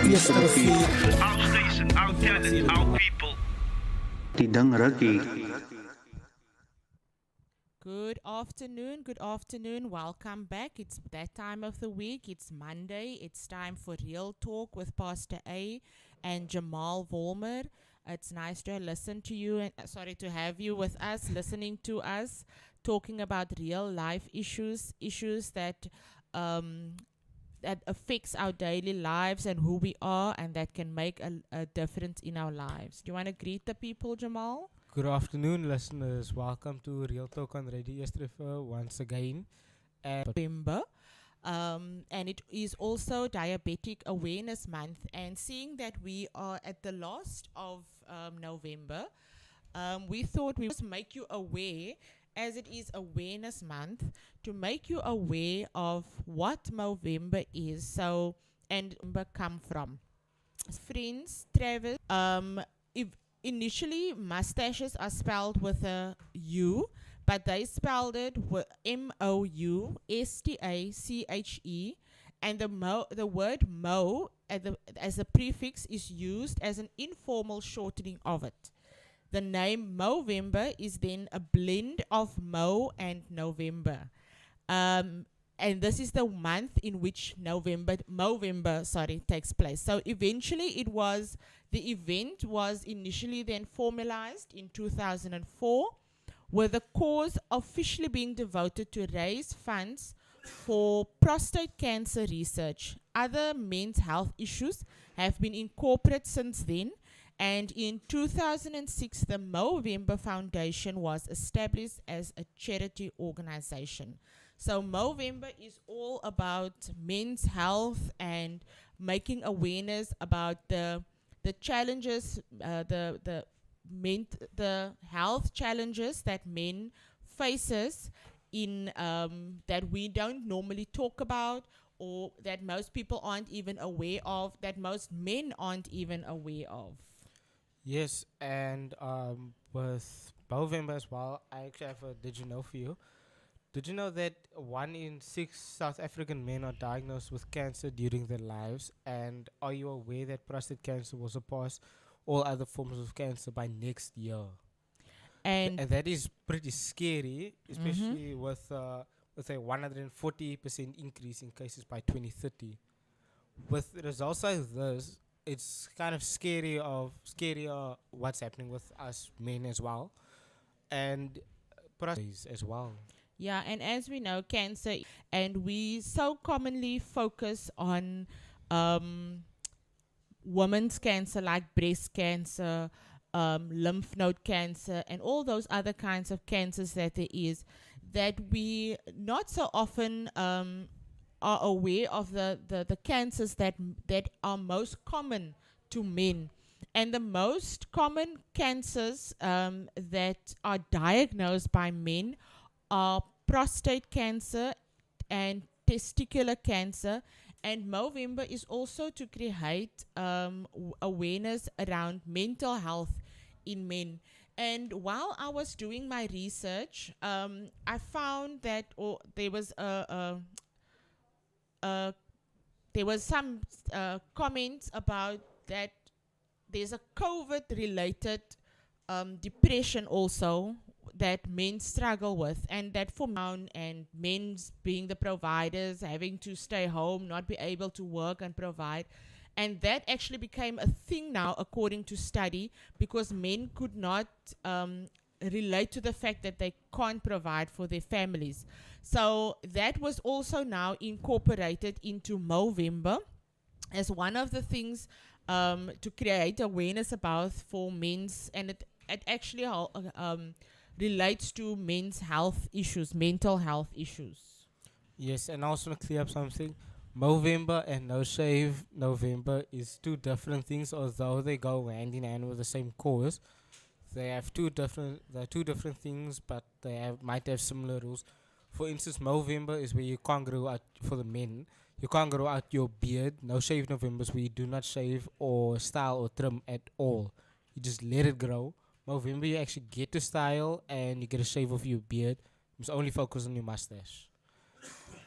Yesterday, Our station, our talent, our people. Tidang Raki. Good afternoon. Welcome back. It's that time of the week. It's Monday. It's time for Real Talk with Pastor A and Jamal Volmer. It's nice to listen to you and to have you with us, listening to us, talking about real life issues that affects our daily lives and who we are, and that can make a difference in our lives. Do you want to greet the people, Jamal? good afternoon, listeners. Welcome to Real Talk on Radio Yesterday once again. And November. And it is also Diabetic Awareness Month. And seeing that we are at the last of November, we thought we would make you aware, as it is Awareness Month, to make you aware of what November is. So, and November come from. Friends, Travis. If initially mustaches are spelled with a U, but they spelled it with Moustache, and the word mo as a prefix is used as an informal shortening of it. The name Movember is then a blend of Mo and November. And this is the month in which Movember takes place. So eventually the event was initially then formalized in 2004, with the cause officially being devoted to raise funds for prostate cancer research. Other men's health issues have been incorporated since then, and in 2006, the Movember Foundation was established as a charity organization. So Movember is all about men's health and making awareness about the challenges, the health challenges that men faces in that we don't normally talk about, or that most people aren't even aware of, that most men aren't even aware of. yes, and with November as well, I actually have a did you know for you. Did you know that 1 in 6 South African men are diagnosed with cancer during their lives? And are you aware that prostate cancer will surpass all other forms of cancer by next year? And And that is pretty scary, mhm. especially with a 140% increase in cases by 2030. With results like this, it's kind of scarier what's happening with us men as well, and prostate as well. Yeah, and as we know, cancer, and we so commonly focus on um, women's cancer like breast cancer, lymph node cancer, and all those other kinds of cancers that there is, that we not so often are aware of the cancers that are most common to men. And the most common cancers that are diagnosed by men are prostate cancer and testicular cancer. And Movember is also to create awareness around mental health in men. And while I was doing my research, I found that there was some comments about that there's a COVID related depression also that men struggle with, and that for men and men being the providers, having to stay home, not be able to work and provide. And that actually became a thing now, according to study, because men could not relate to the fact that they can't provide for their families. So that was also now incorporated into Movember as one of the things to create awareness about for men's, and it actually relates to men's health issues, mental health issues. Yes, and I also want to clear up something. Movember and No Shave November is two different things, although they go hand in hand with the same cause. They're two different things, but might have similar rules. For instance, Movember is where you can't grow out, for the men. You can't grow out your beard. No Shave November is where you do not shave or style or trim at all. You just let it grow. Movember, you actually get to style and you get a shave of your beard. You must only focus on your mustache.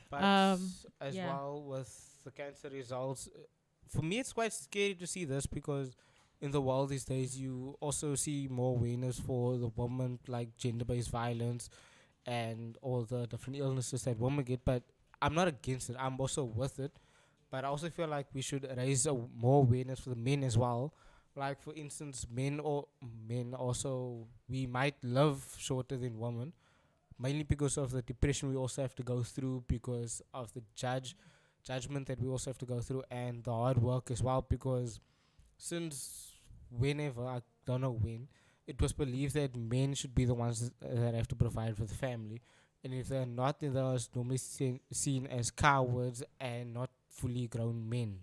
But Um, as yeah. well with the cancer results, for me, it's quite scary to see this because in the world these days, you also see more awareness for the woman, like gender-based violence and all the different illnesses that women get. But I'm not against it. I'm also with it. But I also feel like we should raise more awareness for the men as well. Like for instance, men also we might live shorter than women, mainly because of the depression we also have to go through, because of the judgment that we also have to go through, and the hard work as well. Because since whenever, I don't know when, it was believed that men should be the ones that have to provide for the family, and if they're not, then they're normally seen as cowards and not fully grown men.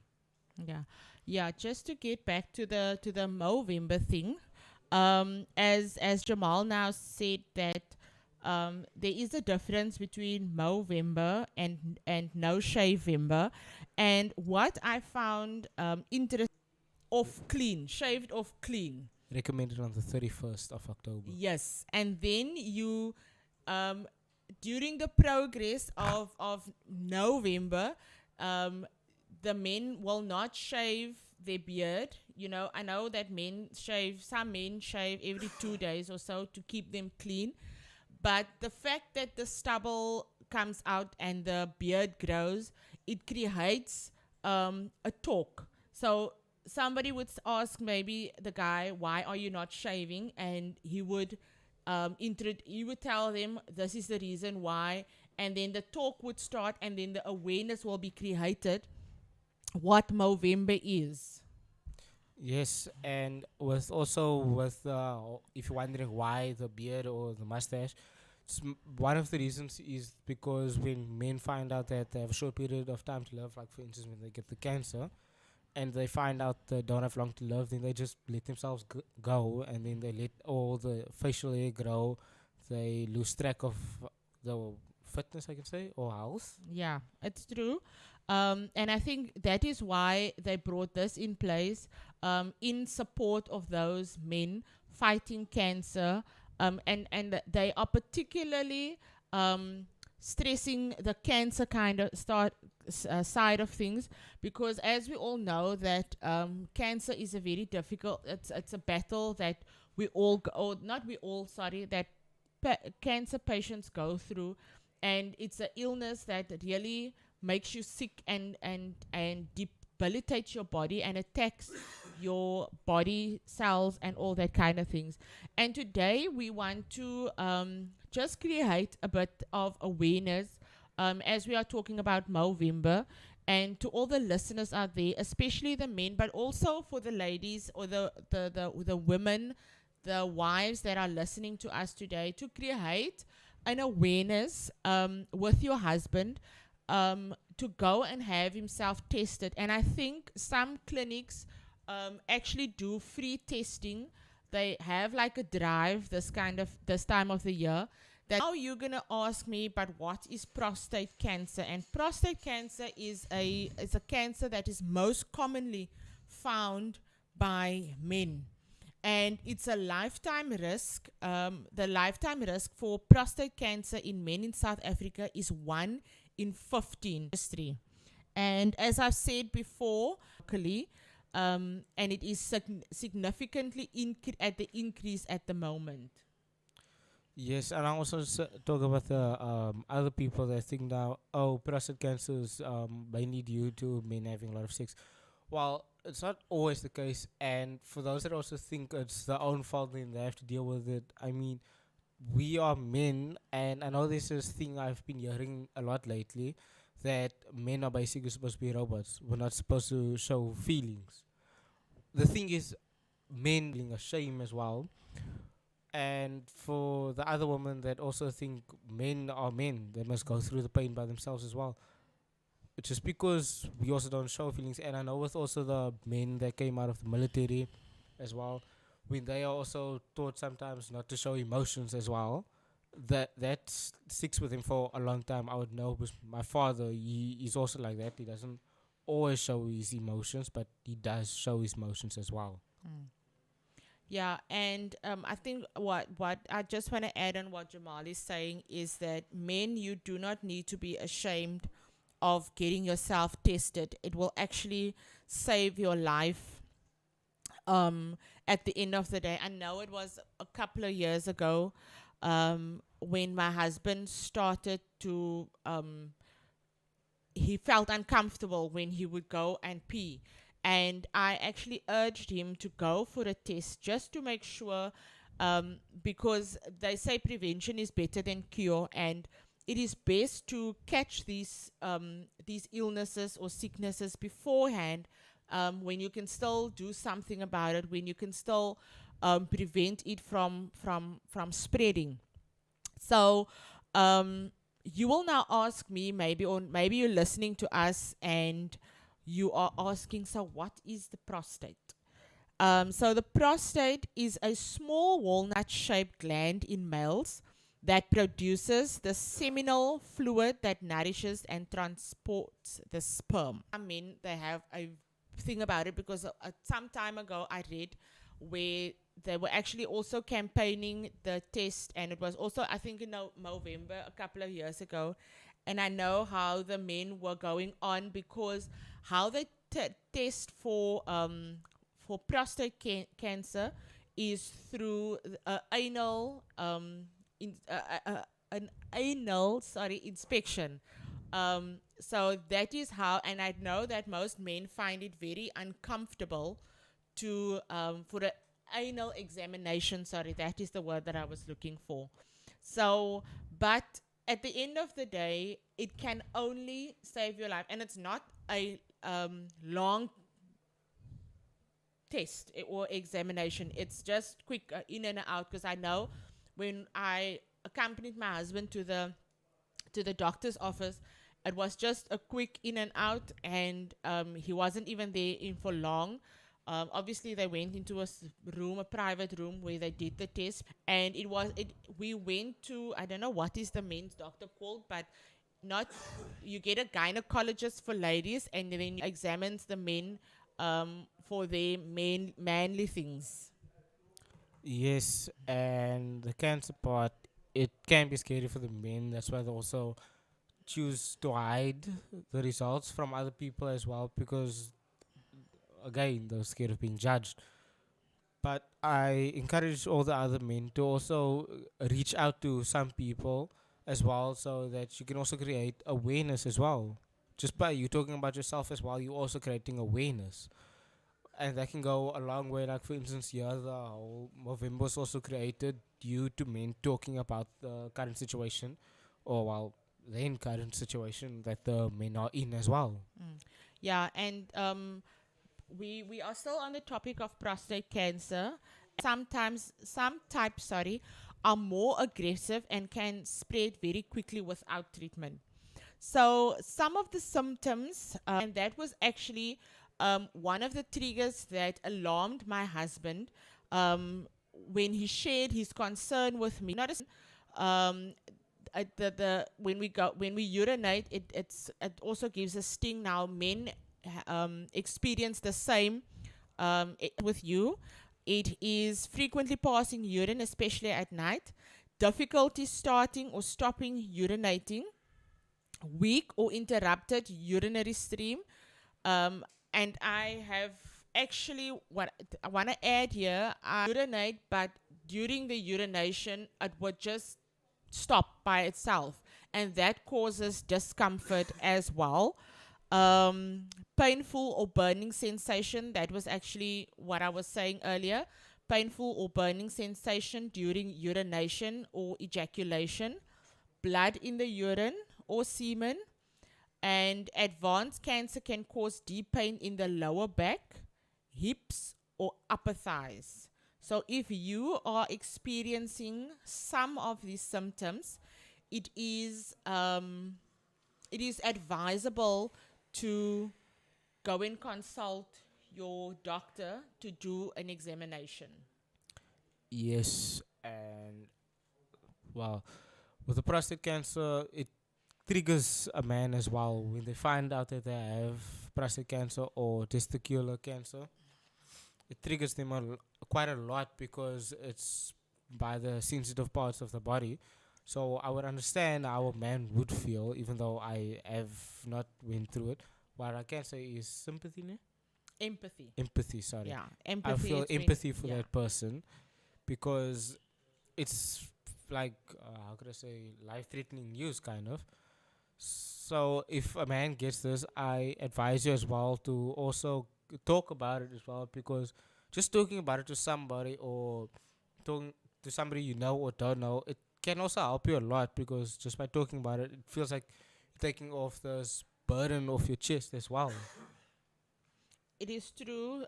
Yeah, yeah. Just to get back to the Movember thing, as Jamal now said that there is a difference between Movember and No Shavember, and what I found interesting, off clean, shaved off clean. Recommended on the 31st of October. Yes, and then you um during the progress of November, um the men will not shave their beard. You know, I know that some men shave every 2 days or so to keep them clean. But the fact that the stubble comes out and the beard grows, it creates a talk. So somebody would ask maybe the guy, "Why are you not shaving?" And he would tell them this is the reason why, and then the talk would start, and then the awareness will be created what Movember is. Yes, and with also with if you're wondering why the beard or the mustache, one of the reasons is because when men find out that they have a short period of time to live, like for instance when they get the cancer, and they find out they don't have long to live, then they just let themselves go, and then they let all the facial hair grow. They lose track of the fitness, I can say, or health. Yeah, it's true. And I think that is why they brought this in place, in support of those men fighting cancer. And they are particularly stressing the cancer kind of side of things, because as we all know that cancer is a very difficult, it's a battle that we all or not we all, sorry, that cancer patients go through, and it's an illness that really makes you sick and debilitates your body and attacks your body cells and all that kind of things. And today we want to just create a bit of awareness, as we are talking about Movember, and to all the listeners out there, especially the men, but also for the ladies or the women, the wives that are listening to us today, to create an awareness with your husband, to go and have himself tested. And I think some clinics actually do free testing. They have like a drive this time of the year. That now you're gonna ask me, but what is prostate cancer? And prostate cancer is a cancer that is most commonly found by men, and it's a lifetime risk. The lifetime risk for prostate cancer in men in South Africa is 1 in 15 history. And as I've said before, locally, and it is significantly at the increase at the moment. Yes, and I also talk about the other people that think now, oh, prostate cancer is mainly due to men having a lot of sex. Well, it's not always the case, and for those that also think it's their own fault, then they have to deal with it. I mean, we are men, and I know this is thing I've been hearing a lot lately, that men are basically supposed to be robots. We're not supposed to show feelings. The thing is, men feeling ashamed as well. And for the other women that also think men are men, they must go through the pain by themselves as well. Just because we also don't show feelings. And I know with also the men that came out of the military as well, when they are also taught sometimes not to show emotions as well, that sticks with him for a long time. I would know because my father, he is also like that. He doesn't always show his emotions, but he does show his emotions as well. Yeah, and I think what I just want to add on what Jamal is saying is that men, you do not need to be ashamed of getting yourself tested. It will actually save your life at the end of the day. I know it was a couple of years ago when my husband started to, he felt uncomfortable when he would go and pee. And I actually urged him to go for a test just to make sure, because they say prevention is better than cure, and it is best to catch these illnesses or sicknesses beforehand, when you can still do something about it, when you can still prevent it from spreading. So you will now ask me, maybe, or maybe you're listening to us and you are asking, so what is the prostate? So the prostate is a small walnut-shaped gland in males that produces the seminal fluid that nourishes and transports the sperm. I mean, they have a thing about it because some time ago I read where they were actually also campaigning the test, and it was also, I think, in November a couple of years ago. And I know how the men were going on, because how they test for prostate cancer is through an anal inspection. So that is how, and I know that most men find it very uncomfortable to for an anal examination. Sorry, that is the word that I was looking for. So, but at the end of the day, it can only save your life, and it's not a long test or examination. It's just quick in and out. Because I know when I accompanied my husband to the doctor's office, it was just a quick in and out, and he wasn't even there in for long. Obviously, they went into a private room where they did the test, and we went to, I don't know what is the men's doctor called, but not, you get a gynecologist for ladies, and then he examines the men for their manly things. Yes, and the cancer part, it can be scary for the men. That's why they also choose to hide the results from other people as well, because again, they're scared of being judged. But I encourage all the other men to also reach out to some people as well, so that you can also create awareness as well. Just by you talking about yourself as well, you're also creating awareness. And that can go a long way. Like, for instance, here, the whole Movember was also created due to men talking about the current situation, or, well, then current situation that the men are in as well. Yeah, and we are still on the topic of prostate cancer. Sometimes some types, are more aggressive and can spread very quickly without treatment. So some of the symptoms, and that was actually one of the triggers that alarmed my husband when he shared his concern with me. Not the when we urinate, it also gives a sting. Now men experience the same with you. It is frequently passing urine, especially at night. Difficulty starting or stopping urinating. Weak or interrupted urinary stream. And I have actually, what I want to add here, I urinate, but during the urination, it would just stop by itself. And that causes discomfort as well. Painful or burning sensation. That was actually what I was saying earlier. Painful or burning sensation during urination or ejaculation. Blood in the urine or semen. And advanced cancer can cause deep pain in the lower back, hips, or upper thighs. So if you are experiencing some of these symptoms, it is advisable to go and consult your doctor to do an examination. Yes, and, well, with the prostate cancer, it triggers a man as well when they find out that they have prostate cancer or testicular cancer. It triggers them quite a lot, because it's by the sensitive parts of the body. So I would understand how a man would feel, even though I have not went through it. What I can say is sympathy, ne? Empathy. Empathy. Sorry, Yeah, I empathy. feel It's when empathy for yeah, that person because it's like how could I say life-threatening news, kind of. So if a man gets this, I advise you as well to also talk about it as well, because just talking about it to somebody, or talking to somebody you know or don't know, it can also help you a lot, because just by talking about it, it feels like you're taking off this burden off your chest as well. it is true.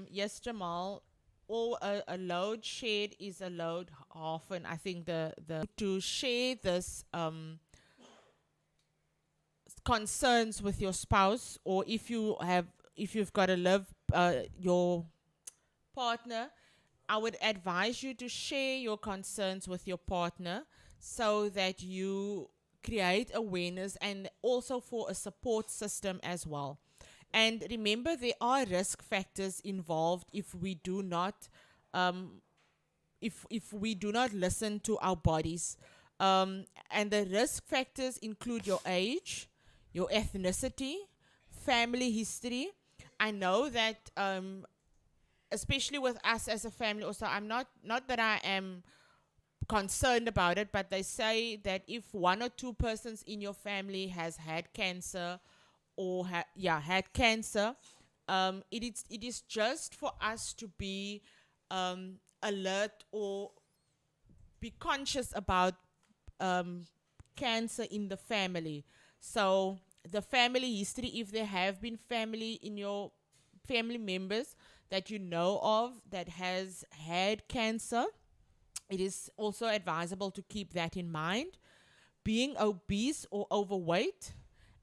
Yes, Jamal. Or a load shared is a load often. I think the to share this concerns with your spouse, or if you've got to live your partner, I would advise you to share your concerns with your partner so that you create awareness, and also for a support system as well. And remember, there are risk factors involved um, if we do not listen to our bodies. And the risk factors include your age, your ethnicity, family history. I know that especially with us as a family, also, I'm not that I am concerned about it, but they say that if one or two persons in your family has had cancer, or had cancer, it is just for us to be alert, or be conscious about um, cancer in the family. So the family history, if there have been family in your family members that you know of that has had cancer, it is also advisable to keep that in mind. Being obese or overweight,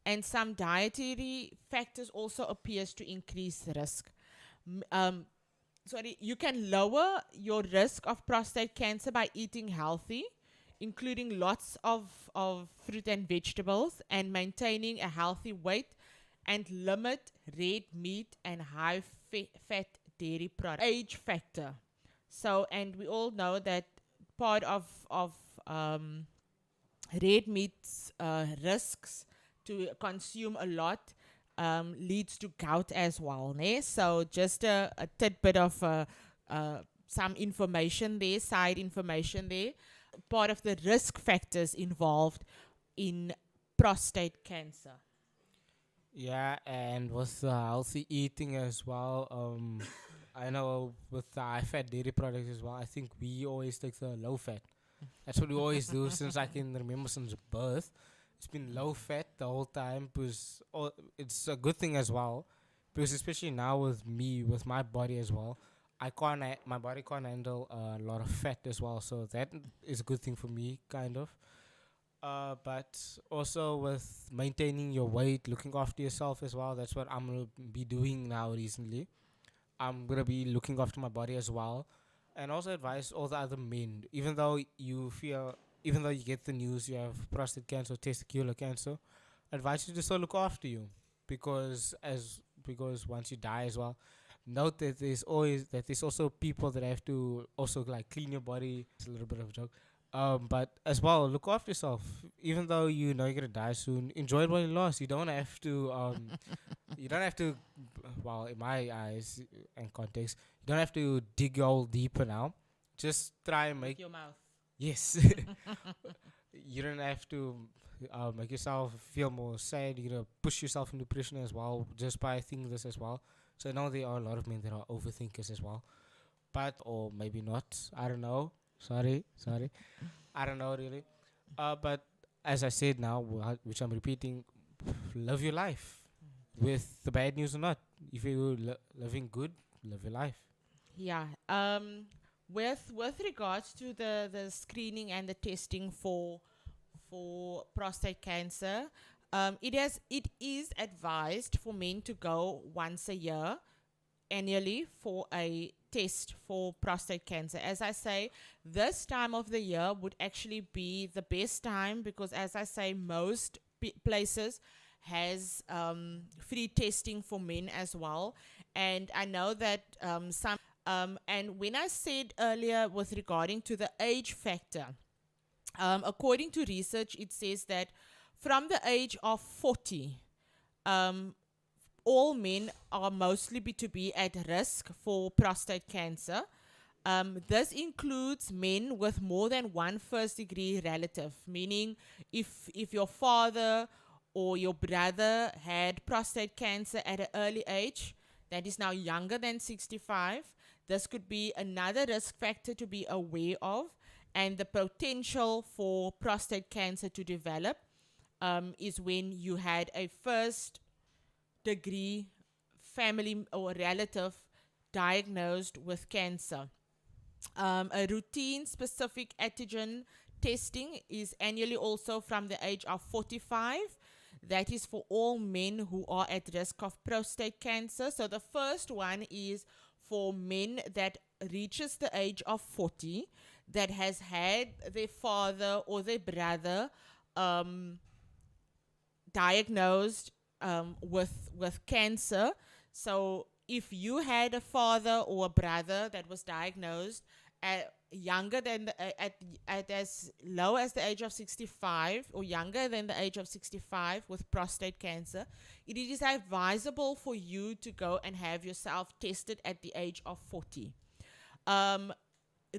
and some dietary factors also appears to increase the risk. M- Um, Sorry, you can lower your risk of prostate cancer by eating healthy, including lots of fruit and vegetables, and maintaining a healthy weight, and limit red meat and high fat dairy products. Age factor. So, and we all know that part of um, red meat's risks to consume a lot leads to gout as well. Ne? So just a tidbit of some information there, side information there. Part of the risk factors involved in prostate cancer. Yeah, and with healthy eating as well. I know with the high fat dairy products as well. I think we always take the low fat. That's what we always do since I can remember since birth. It's been low fat the whole time, because it's a good thing as well. Because especially now with me, with my body as well, my body can't handle a lot of fat as well. So that is a good thing for me, kind of. But also with maintaining your weight, looking after yourself as well. That's what I'm gonna be doing now recently. I'm gonna be looking after my body as well, and also advise all the other men. Even though you get the news you have prostate cancer, testicular cancer, advise you to still look after you, because once you die as well, note that there's also people that have to also like clean your body. It's a little bit of a joke. But as well, look after yourself. Even though you know you're gonna die soon, enjoy it while you last. You don't have to. You don't have to. Well, in my eyes and context, you don't have to dig all deeper now. Just try and make. Your mouth. Yes. You don't have to make yourself feel more sad. You're gonna push yourself into depression as well just by thinking this as well. So I know there are a lot of men that are overthinkers as well, but or maybe not. I don't know. Sorry. I don't know really. But as I said now, which I'm repeating, live your life, with the bad news or not. If you're living good, live your life. Yeah. With regards to the screening and the testing for prostate cancer, it is advised for men to go once a year, annually, for a test for prostate cancer. As I say, this time of the year would actually be the best time, because, as I say, most places has free testing for men as well. And I know that and when I said earlier with regarding to the age factor, According to research, it says that from the age of 40, all men are mostly to be at risk for prostate cancer. This includes men with more than one first degree relative, meaning if your father or your brother had prostate cancer at an early age that is now younger than 65, this could be another risk factor to be aware of, and the potential for prostate cancer to develop is when you had a first degree family or relative diagnosed with cancer. A routine specific antigen testing is annually also from the age of 45. That is for all men who are at risk of prostate cancer. So the first one is for men that reaches the age of 40 that has had their father or their brother diagnosed with cancer. So if you had a father or a brother that was diagnosed at younger than at as low as the age of 65 or younger than the age of 65 with prostate cancer, it is advisable for you to go and have yourself tested at the age of 40.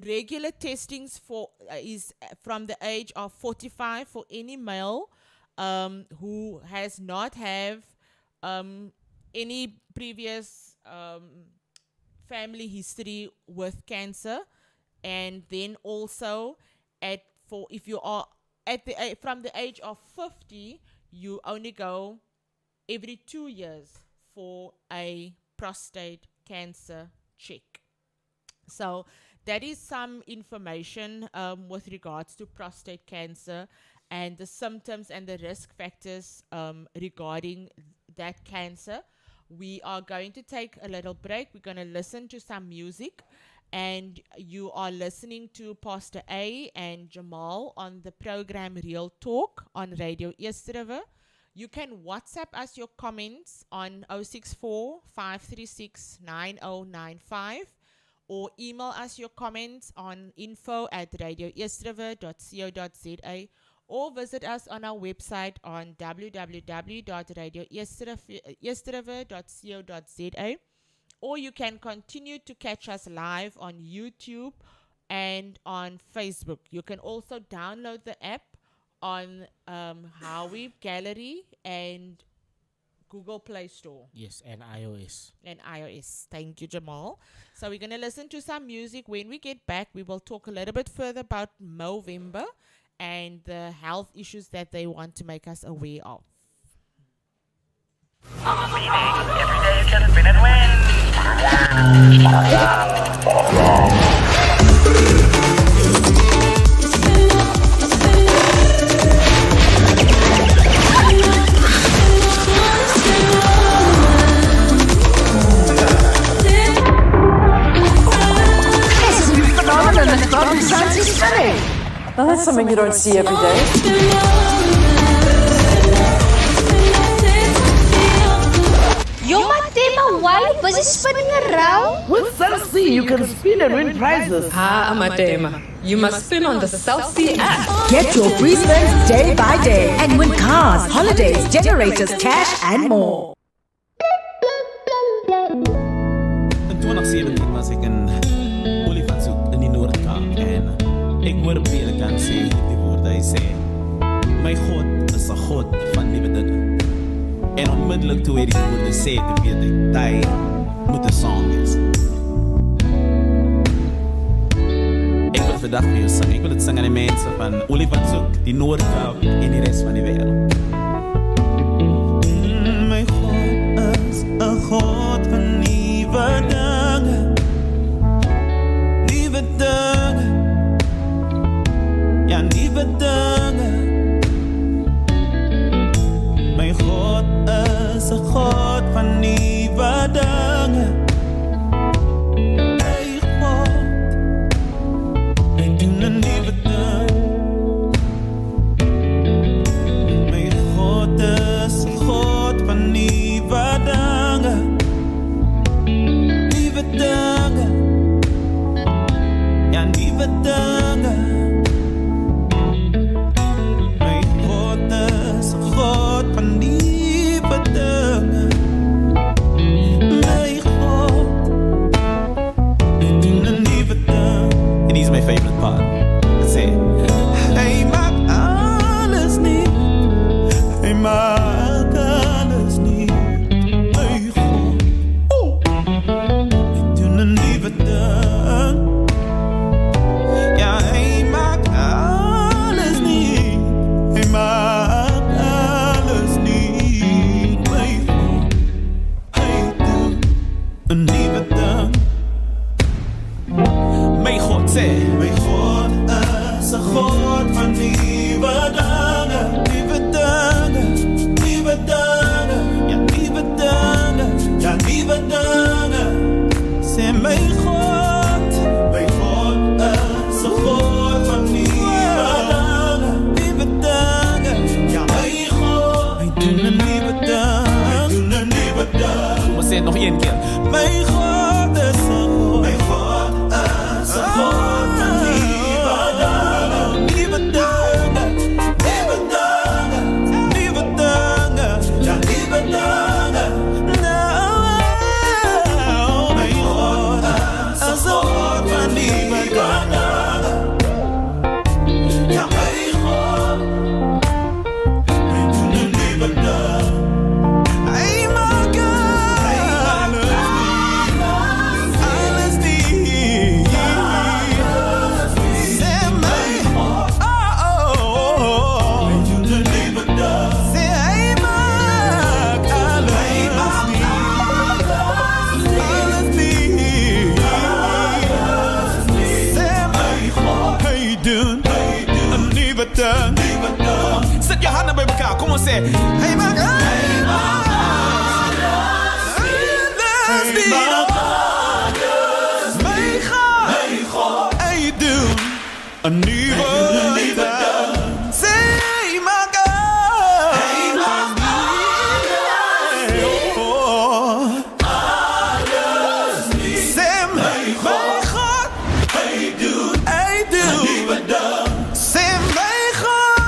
Regular testings for is from the age of 45 for any male who has not have any previous family history with cancer, and then also if you are at the from the age of 50, you only go every 2 years for a prostate cancer check. So that is some information with regards to prostate cancer and the symptoms and the risk factors regarding that cancer. We are going to take a little break. We're going to listen to some music. And you are listening to Pastor A and Jamal on the program Real Talk on Radio East River. You can WhatsApp us your comments on 064 536 9095 or email us your comments on info@radioeastriver.co.za or visit us on our website on www.radioeastriver.co.za, or you can continue to catch us live on YouTube and on Facebook. You can also download the app on Howie Gallery and Google Play Store. Yes, and iOS. Thank you, Jamal. So we're going to listen to some music. When we get back, we will talk a little bit further about Movember and the health issues that they want to make us aware of. Every day you can spin and win. This is a new phenomenon that Bob Santi spinning. Now that's something you don't see every day. Yo, Matema, why are you busy spinning around? With Cell C, you can spin and win prizes. Amatema, you must spin on the Cell C app. Get your free spins day by day and win cars, holidays, generators, cash and more. In 2017 was ik een olifantshoek in die Noordkaap en ik hoor predikant sê die woorde, hy sê: My God is 'n God van nuwe dinge. En onmiddellik toe hy die woorde sê, toe weet ek, hy moet 'n song wees. Ek wil vandag vir jou sing, ek wil dit sing aan die mense van Olifantshoek, die Noordkaap en die res van die wêreld. My God is 'n God van nuwe dinge. Nuwe dinge. Ja, nuwe dinge. My God is 'n God van nuwe dinge. Hey God, ek doen 'n nuwe ding. My God is 'n God van nuwe dinge. Nuwe dinge. Ja, nuwe dinge. het nog één keer. Mijn God is een God. Mijn God is een God van nieuwe dagen. Nieuwe dagen. Nieuwe dagen. Nieuwe dagen. Ja, nieuwe dagen. Nou, mijn God is een God van nieuwe dagen. Ja, mijn God. Wij doen een nieuwe dag. Hey, my God. Alles niet. Zeg mij. Oh, oh, oh. Wij doen een nieuwe dag. Zeg, hey, maak alles niet. Alles niet. Zeg mij. Hey, doen een nieuwe dag. Zet je handen bij elkaar, kom maar zeg. Hey, maak alles niet. Mijn God, hey, doen een nieuwe dag. Zeg, maak alles niet. Oh. Zeg, mijn God, hey, doen een nieuwe dag. Zeg, mijn God,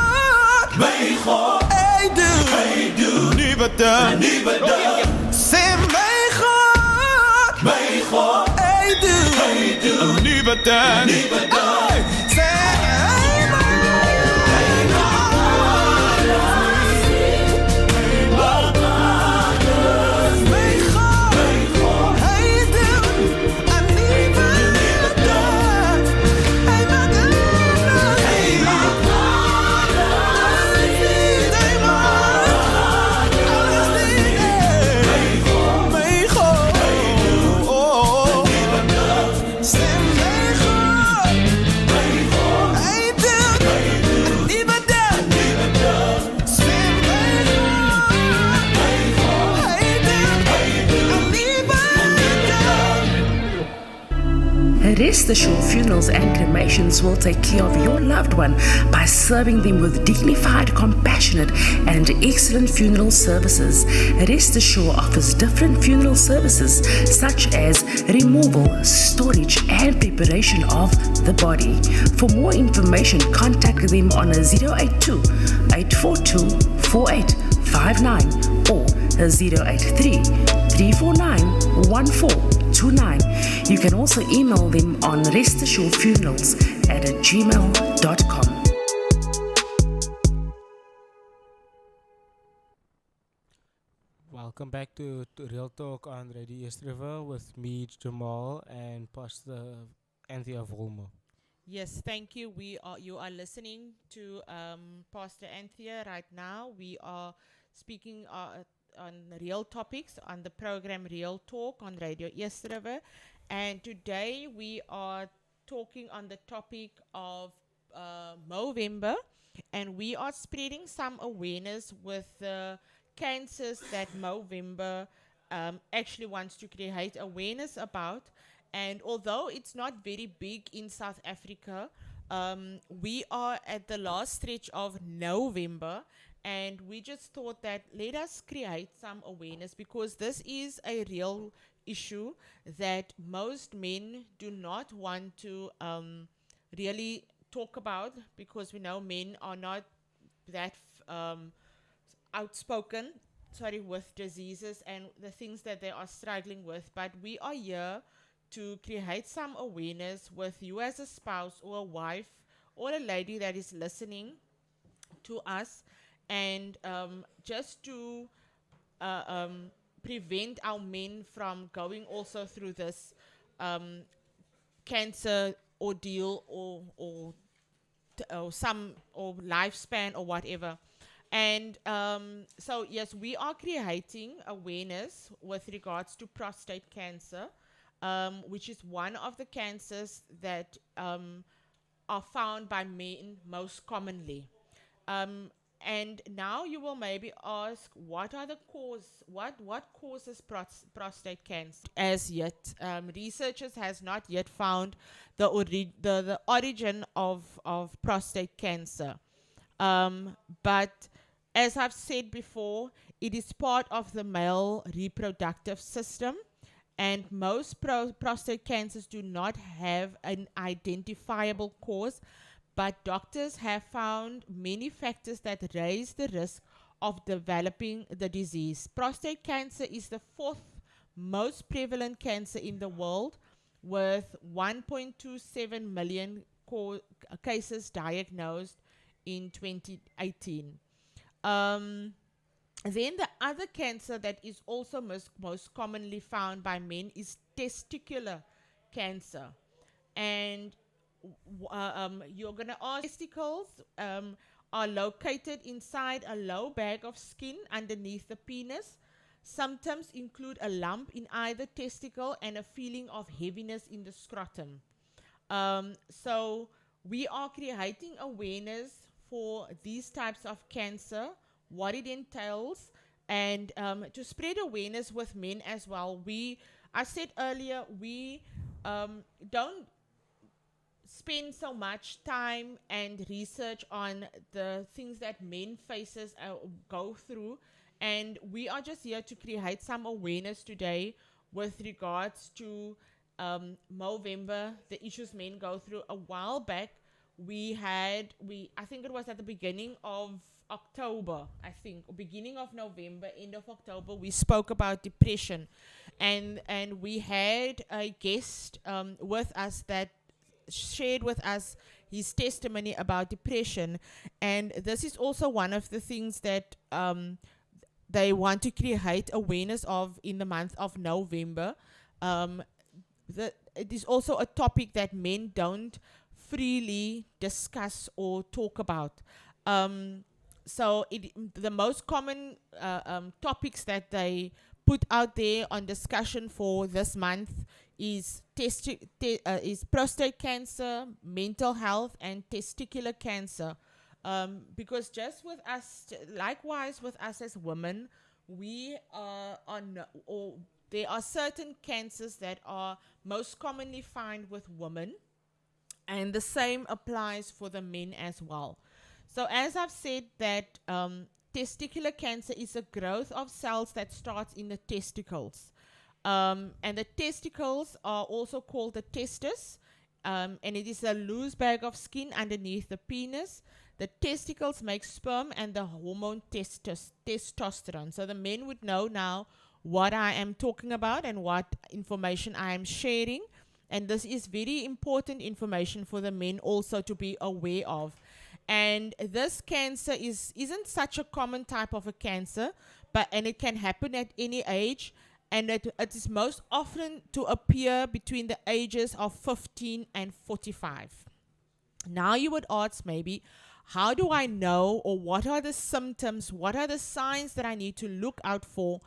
hey, doen een nieuwe dag. Zeg, mijn God, hey, doen een nieuwe dag. Hey, zeg, hey, Rest assured, funerals and cremations will take care of your loved one by serving them with dignified, compassionate, and excellent funeral services. Rest assured offers different funeral services such as removal, storage, and preparation of the body. For more information, contact them on 082 842 4859 or 083 349 1429. You can also email them on restassurefunerals@gmail.com. Welcome back to Real Talk on Radio East River with me, Jamal, and Pastor Anthea Volmer. Yes, thank you. You are listening to Pastor Anthea right now. We are speaking on real topics on the program Real Talk on Radio East River. And today we are talking on the topic of Movember, and we are spreading some awareness with the cancers that Movember actually wants to create awareness about. And although it's not very big in South Africa, we are at the last stretch of November, and we just thought that let us create some awareness, because this is a real issue that most men do not want to really talk about, because we know men are not that outspoken, with diseases and the things that they are struggling with. But we are here to create some awareness with you as a spouse or a wife or a lady that is listening to us, and just to prevent our men from going also through this cancer ordeal or lifespan or whatever. And so yes, we are creating awareness with regards to prostate cancer, which is one of the cancers that are found by men most commonly. And now you will maybe ask, what are the what causes prostate cancer? As yet, researchers has not yet found the origin of prostate cancer. But As I've said before, it is part of the male reproductive system, and most prostate cancers do not have an identifiable cause, but doctors have found many factors that raise the risk of developing the disease. Prostate cancer is the fourth most prevalent cancer in the world, with 1.27 million cases diagnosed in 2018. Then the other cancer that is also most commonly found by men is testicular cancer. And you're going to ask, testicles are located inside a low bag of skin underneath the penis. Symptoms include a lump in either testicle and a feeling of heaviness in the scrotum. So we are creating awareness for these types of cancer, what it entails, and to spread awareness with men as well. I said earlier, we don't spend so much time and research on the things that men faces go through, and we are just here to create some awareness today with regards to Movember, the issues men go through. A while back, I think it was at the beginning of October, or beginning of November, end of October, we spoke about depression, and we had a guest with us that shared with us his testimony about depression. And this is also one of the things that they want to create awareness of in the month of November. It is also a topic that men don't freely discuss or talk about. So the most common topics that they put out there on discussion for this month is prostate cancer, mental health, and testicular cancer. Because just with us, likewise with us as women, we are there are certain cancers that are most commonly found with women, and the same applies for the men as well. So as I've said that testicular cancer is a growth of cells that starts in the testicles. And the testicles are also called the testis, and it is a loose bag of skin underneath the penis. The testicles make sperm and the hormone testosterone. So the men would know now what I am talking about and what information I am sharing. And this is very important information for the men also to be aware of. And this cancer isn't such a common type of a cancer, and it can happen at any age. And it is most often to appear between the ages of 15 and 45. Now you would ask maybe, how do I know, or what are the symptoms, what are the signs that I need to look out for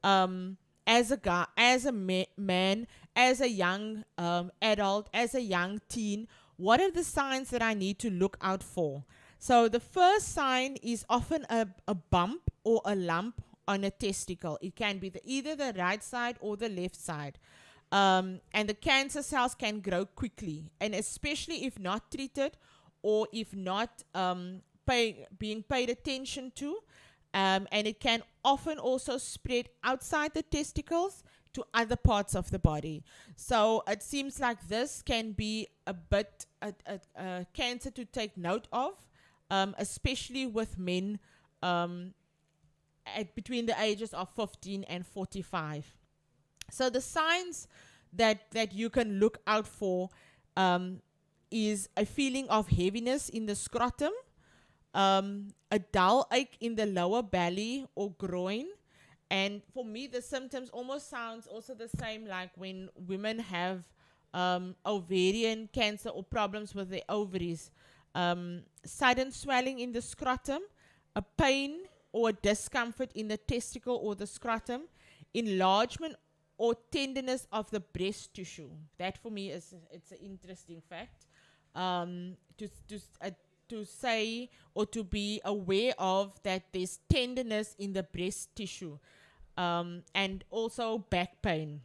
as a guy, as a man, as a young adult, as a young teen? What are the signs that I need to look out for? So the first sign is often a bump or a lump on a testicle. It can be either the right side or the left side. And the cancer cells can grow quickly, and especially if not treated or if not being paid attention to. And it can often also spread outside the testicles to other parts of the body. So it seems like this can be a bit a cancer to take note of, especially with men between the ages of 15 and 45. So the signs that you can look out for is a feeling of heaviness in the scrotum, a dull ache in the lower belly or groin. And for me, the symptoms almost sounds also the same like when women have ovarian cancer or problems with their ovaries. Sudden swelling in the scrotum, a pain or discomfort in the testicle or the scrotum, enlargement or tenderness of the breast tissue. That for me it's an interesting fact to say or to be aware of, that there's tenderness in the breast tissue, and also back pain.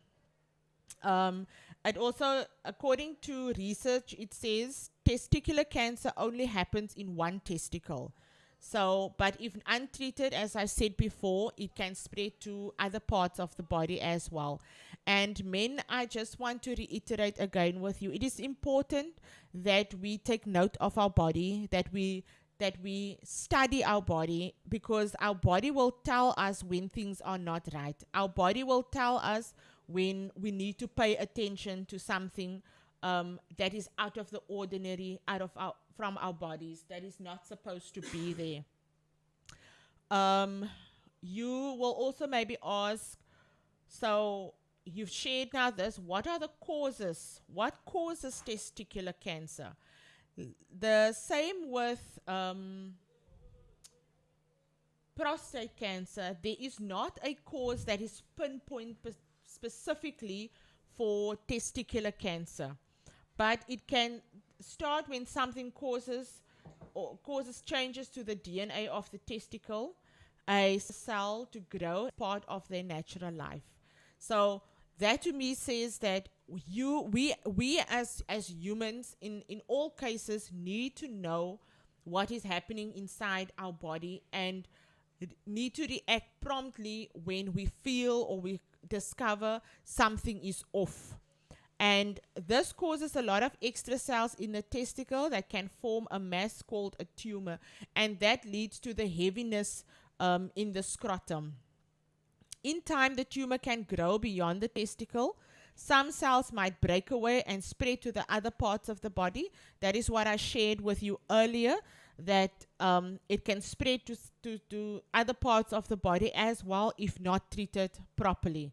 It also, according to research, it says testicular cancer only happens in one testicle. So, but if untreated, as I said before, it can spread to other parts of the body as well. And men, I just want to reiterate again with you, it is important that we take note of our body, that we study our body, because our body will tell us when things are not right. Our body will tell us when we need to pay attention to something that is out of the ordinary, from our bodies, that is not supposed to be there. You will also maybe ask, so you've shared now this, what are the causes? What causes testicular cancer? The same with prostate cancer. There is not a cause that is pinpointed specifically for testicular cancer, but it can start when something causes changes to the DNA of the testicle, a cell to grow part of their natural life. So that to me says that we as humans in all cases need to know what is happening inside our body and need to react promptly when we feel or we discover something is off. And this causes a lot of extra cells in the testicle that can form a mass called a tumor, and that leads to the heaviness in the scrotum. In time, the tumor can grow beyond the testicle. Some cells might break away and spread to the other parts of the body. That is what I shared with you earlier, that it can spread to other parts of the body as well if not treated properly.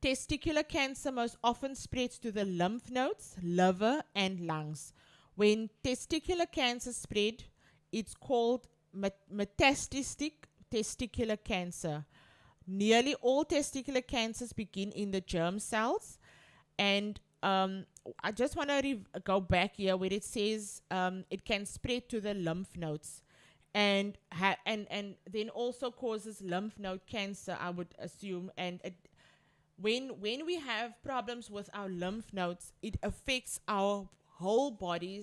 Testicular cancer most often spreads to the lymph nodes, liver, and lungs. When testicular cancer spread, it's called metastatic testicular cancer. Nearly all testicular cancers begin in the germ cells. And I just want to go back here where it says it can spread to the lymph nodes. And then also causes lymph node cancer, I would assume. And when we have problems with our lymph nodes, it affects our whole body,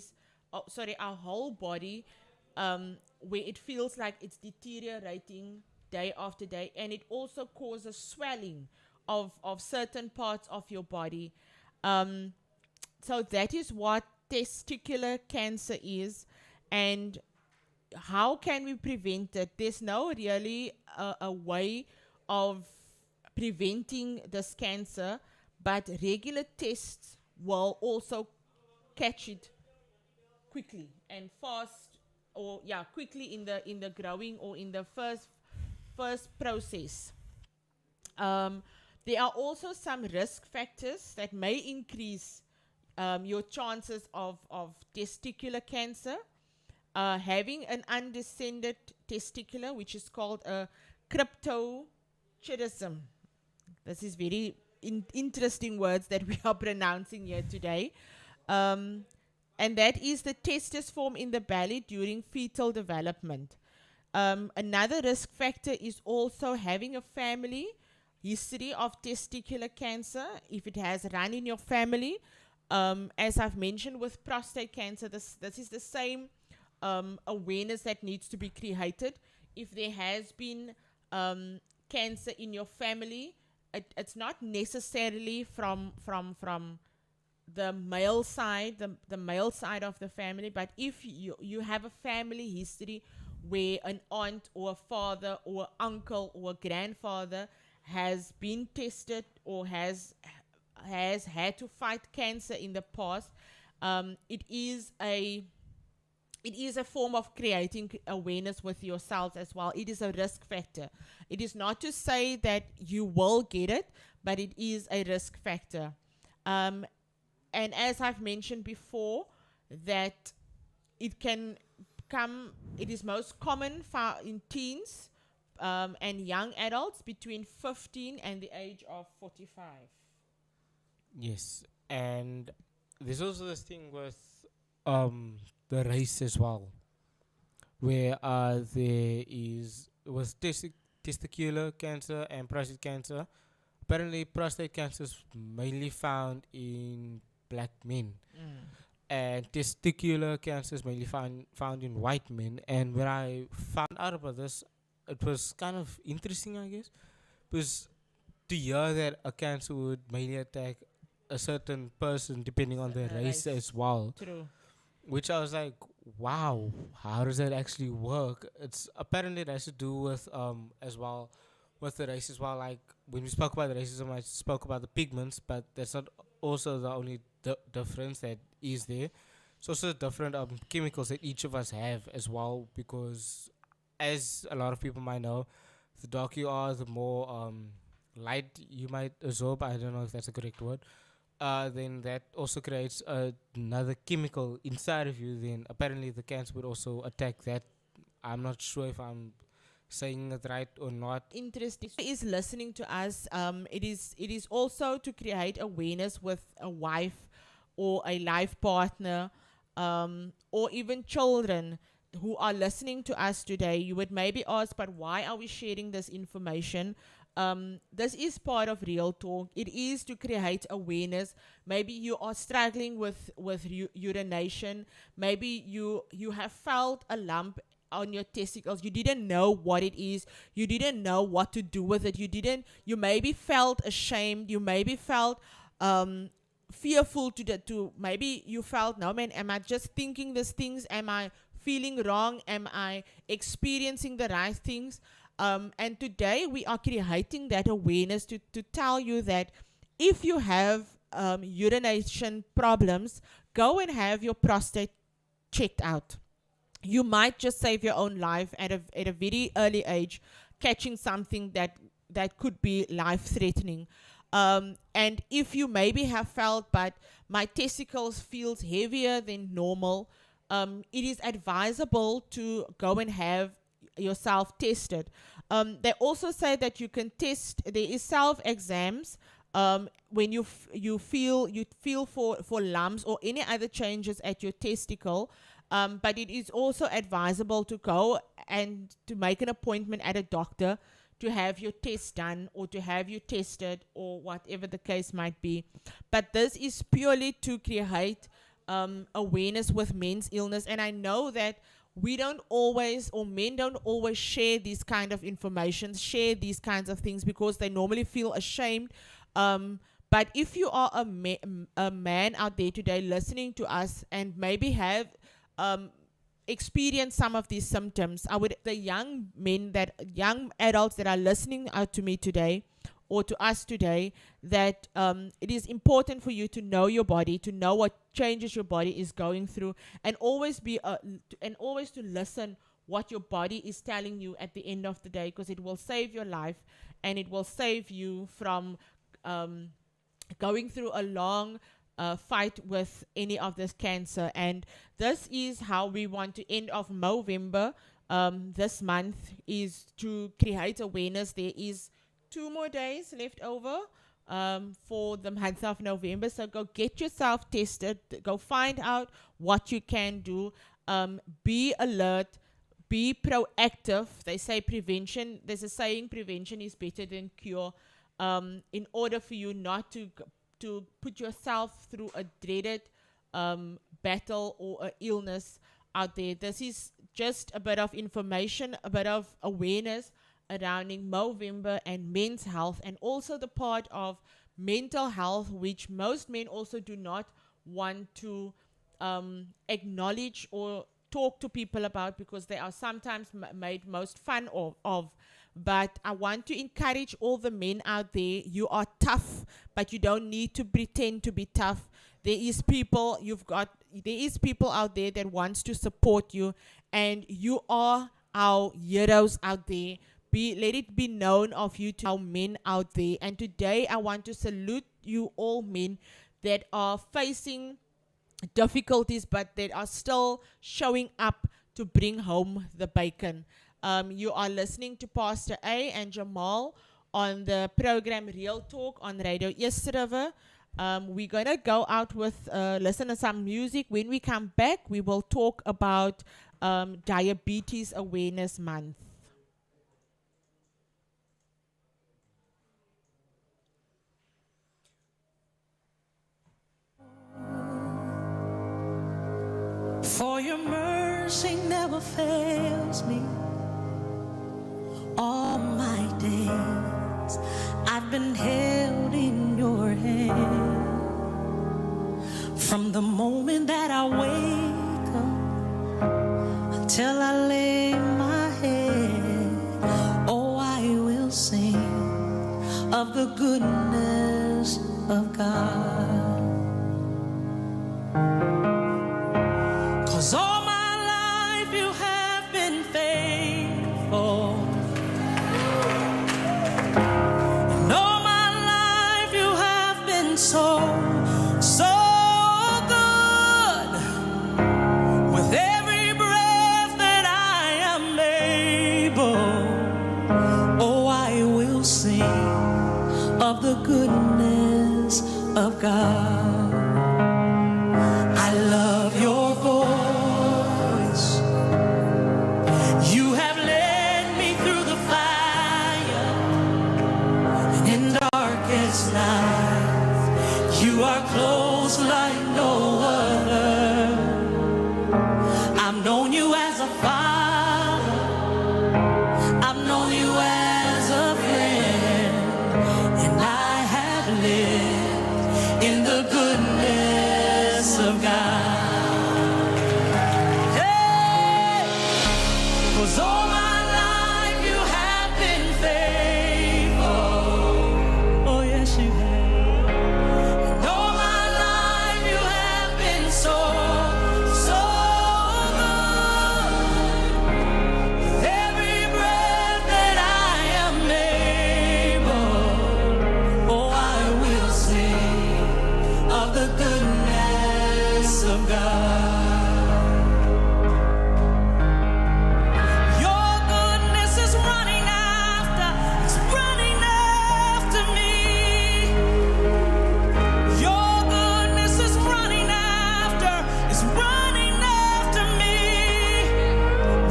where it feels like it's deteriorating day after day, and it also causes swelling of certain parts of your body. So that is what testicular cancer is, and how can we prevent it? There's no really a way of preventing this cancer, but regular tests will also catch it quickly and fast, or quickly in the growing or in the first process. There are also some risk factors that may increase your chances of testicular cancer. Having an undescended testicular, which is called a cryptorchidism. This is very interesting words that we are pronouncing here today. And that is the testes form in the belly during fetal development. Another risk factor is also having a family history of testicular cancer. If it has run in your family, as I've mentioned with prostate cancer, this is the same awareness that needs to be created. If there has been cancer in your family, it's not necessarily from the male side, the male side of the family, but if you have a family history where an aunt or a father or uncle or a grandfather has been tested or has had to fight cancer in the past, it is a form of creating awareness with yourselves as well. It is a risk factor. It is not to say that you will get it, but it is a risk factor. And as I've mentioned before, that it is most common in teens and young adults between 15 and the age of 45. Yes, and there's also this thing with the race as well, where there is was testicular cancer and prostate cancer. Apparently, prostate cancer is mainly found in black men, and testicular cancer is mainly found in white men. And when I found out about this, it was kind of interesting, I guess, because to hear that a cancer would mainly attack a certain person depending on their race Race. as well, True. which I was like, wow, how does that actually work? It's apparently it has to do with as well with the race as well. Like when we spoke about the racism, I spoke about the pigments, but that's not also the only difference that is there. It's also different chemicals that each of us have as well, because as a lot of people might know, the darker you are, the more light you might absorb. I don't know if that's a correct word. Then that also creates another chemical inside of you. Then apparently the cancer would also attack that. I'm not sure if I'm saying it right or not. Interesting is listening to us. It is also to create awareness with a wife or a life partner, or even children who are listening to us today. You would maybe ask, but why are we sharing this information? This is part of Real Talk. It is to create awareness. Maybe you are struggling with urination. Maybe you have felt a lump on your testicles. You didn't know what it is. You didn't know what to do with it. You maybe felt ashamed. You maybe felt fearful to maybe you felt, no man, am I just thinking these things? Am I feeling wrong? Am I experiencing the right things? And today we are creating that awareness to tell you that if you have urination problems, go and have your prostate checked out. You might just save your own life at a very early age, catching something that could be life threatening. And if you maybe have felt, but my testicles feels heavier than normal, it is advisable to go and have yourself tested. They also say that you can test. There is self exams when you feel for lumps or any other changes at your testicle. But it is also advisable to go and to make an appointment at a doctor to have your test done or to have you tested or whatever the case might be. But this is purely to create awareness with men's illness. And I know that we don't always, or men don't always share these kind of information, share these kinds of things because they normally feel ashamed. But if you are a man out there today listening to us and maybe have experience some of these symptoms, the young adults that are listening out to me today or to us today, that it is important for you to know your body, to know what changes your body is going through, and always to listen what your body is telling you at the end of the day, because it will save your life and it will save you from going through a long fight with any of this cancer. And this is how we want to end off Movember. This month is to create awareness. There is 2 more days left over for the month of November. So go get yourself tested. Go find out what you can do. Be alert. Be proactive. They say prevention. There's a saying, prevention is better than cure. In order for you not to put yourself through a dreaded battle or a illness out there. This is just a bit of information, a bit of awareness surrounding Movember and men's health, and also the part of mental health, which most men also do not want to acknowledge or talk to people about, because they are sometimes made most fun of. But I want to encourage all the men out there. You are tough, but you don't need to pretend to be tough. There is people out there that wants to support you, and you are our heroes out there. Let it be known of you to our men out there. And today I want to salute you all men that are facing difficulties, but that are still showing up to bring home the bacon. You are listening to Pastor A and Jamal on the program Real Talk on Radio East River. We're going to go out with listen to some music. When we come back, we will talk about Diabetes Awareness Month. fails me. All my days I've been held in your hand. From the moment that I wake up until I lay my head, oh, I will sing of the goodness of God. 'Cause all my life you have been faithful. And all my life you have been so good. With every breath that I am able, oh, I will sing of the goodness of God. I love your voice. You have led me through the fire, and in darkest night, you are close like no other. I've known you as a father, I've known you as a friend, and I have lived in the goodness of God. Hey, 'cause all my life you have been faithful. Oh yes, you have. And all my life you have been so good. With every breath that I am able, oh, I will sing of the goodness of God. Your goodness is running after me. Your goodness is running after me.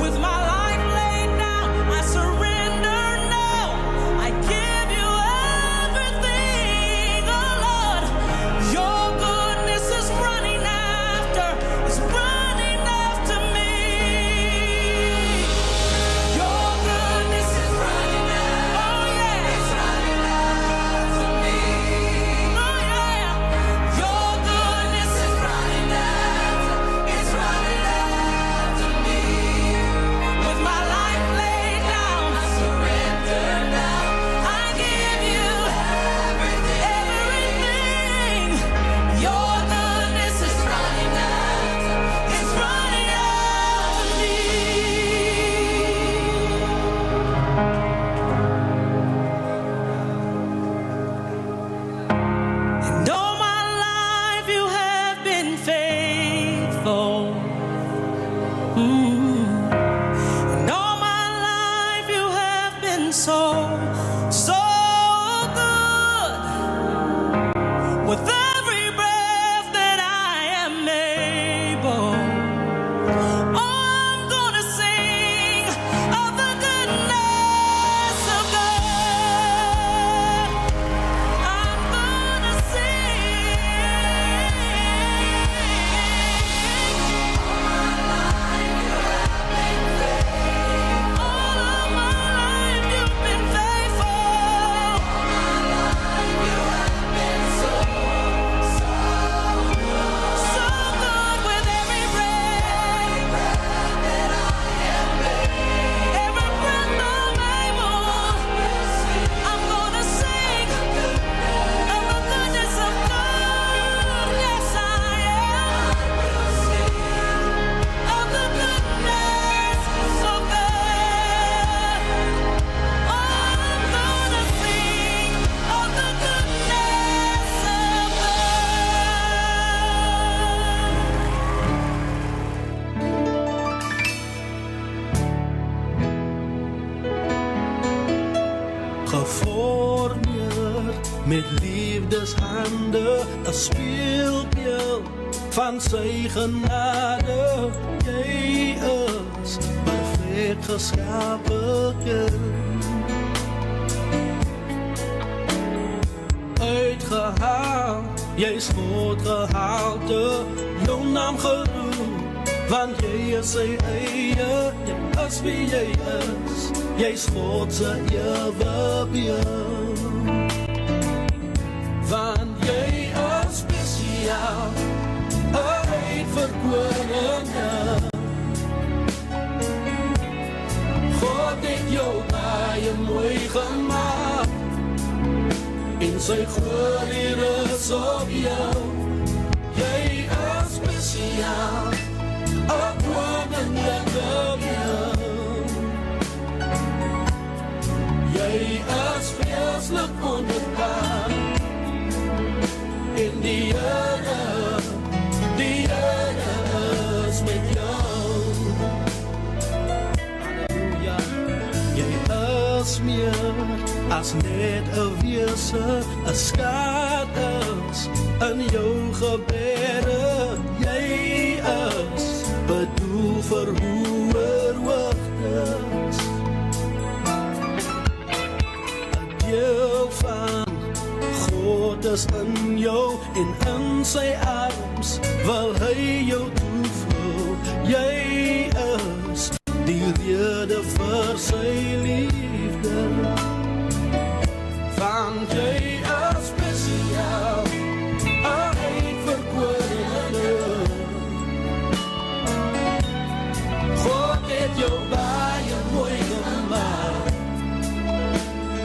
With my life laid down, I surrender now. I give you everything, oh Lord. Your goodness is running after me. Your goodness is running after, oh yeah, it's running after me. Oh yeah, your goodness is running after, it's running after me. With my life laid down, I surrender now. I give you everything. Your goodness is running after, it's running after me. And all my life you have been faithful. And all my life you have been so good. With every breath that I am able, oh, I'm gonna sing of the goodness of God. I'm gonna sing. All of my life you've been faithful. geformeerd met liefdeshanden, een speelbeeld van zijn genade. Jy is perfect geschapen kind, uitgehaald, jy is goed gehalte, jou naam geroep, Want jy is sy eie, jy is wie jy is. Jy's God se ewe beeld. Want jy is spesiaal, 'n uitverkorene. God het jou baie mooi gemaak, en sy glorie rus op jou. Jy is spesiaal, 'n koninklike beeld. Jy is vreeslik wonderbaar, en die Here is met jou. Halleluja. Jy is meer as net 'n wese, 'n skaat is in jou gebede. Jy is bedoel vir hoër hoogtes, 'n deel van God is in jou, en in sy arms wil hy jou toevou. Jy is die rede vir sy liefde. Want jy is spesiaal, 'n uitverkorene. God het jou baie mooi gemaak,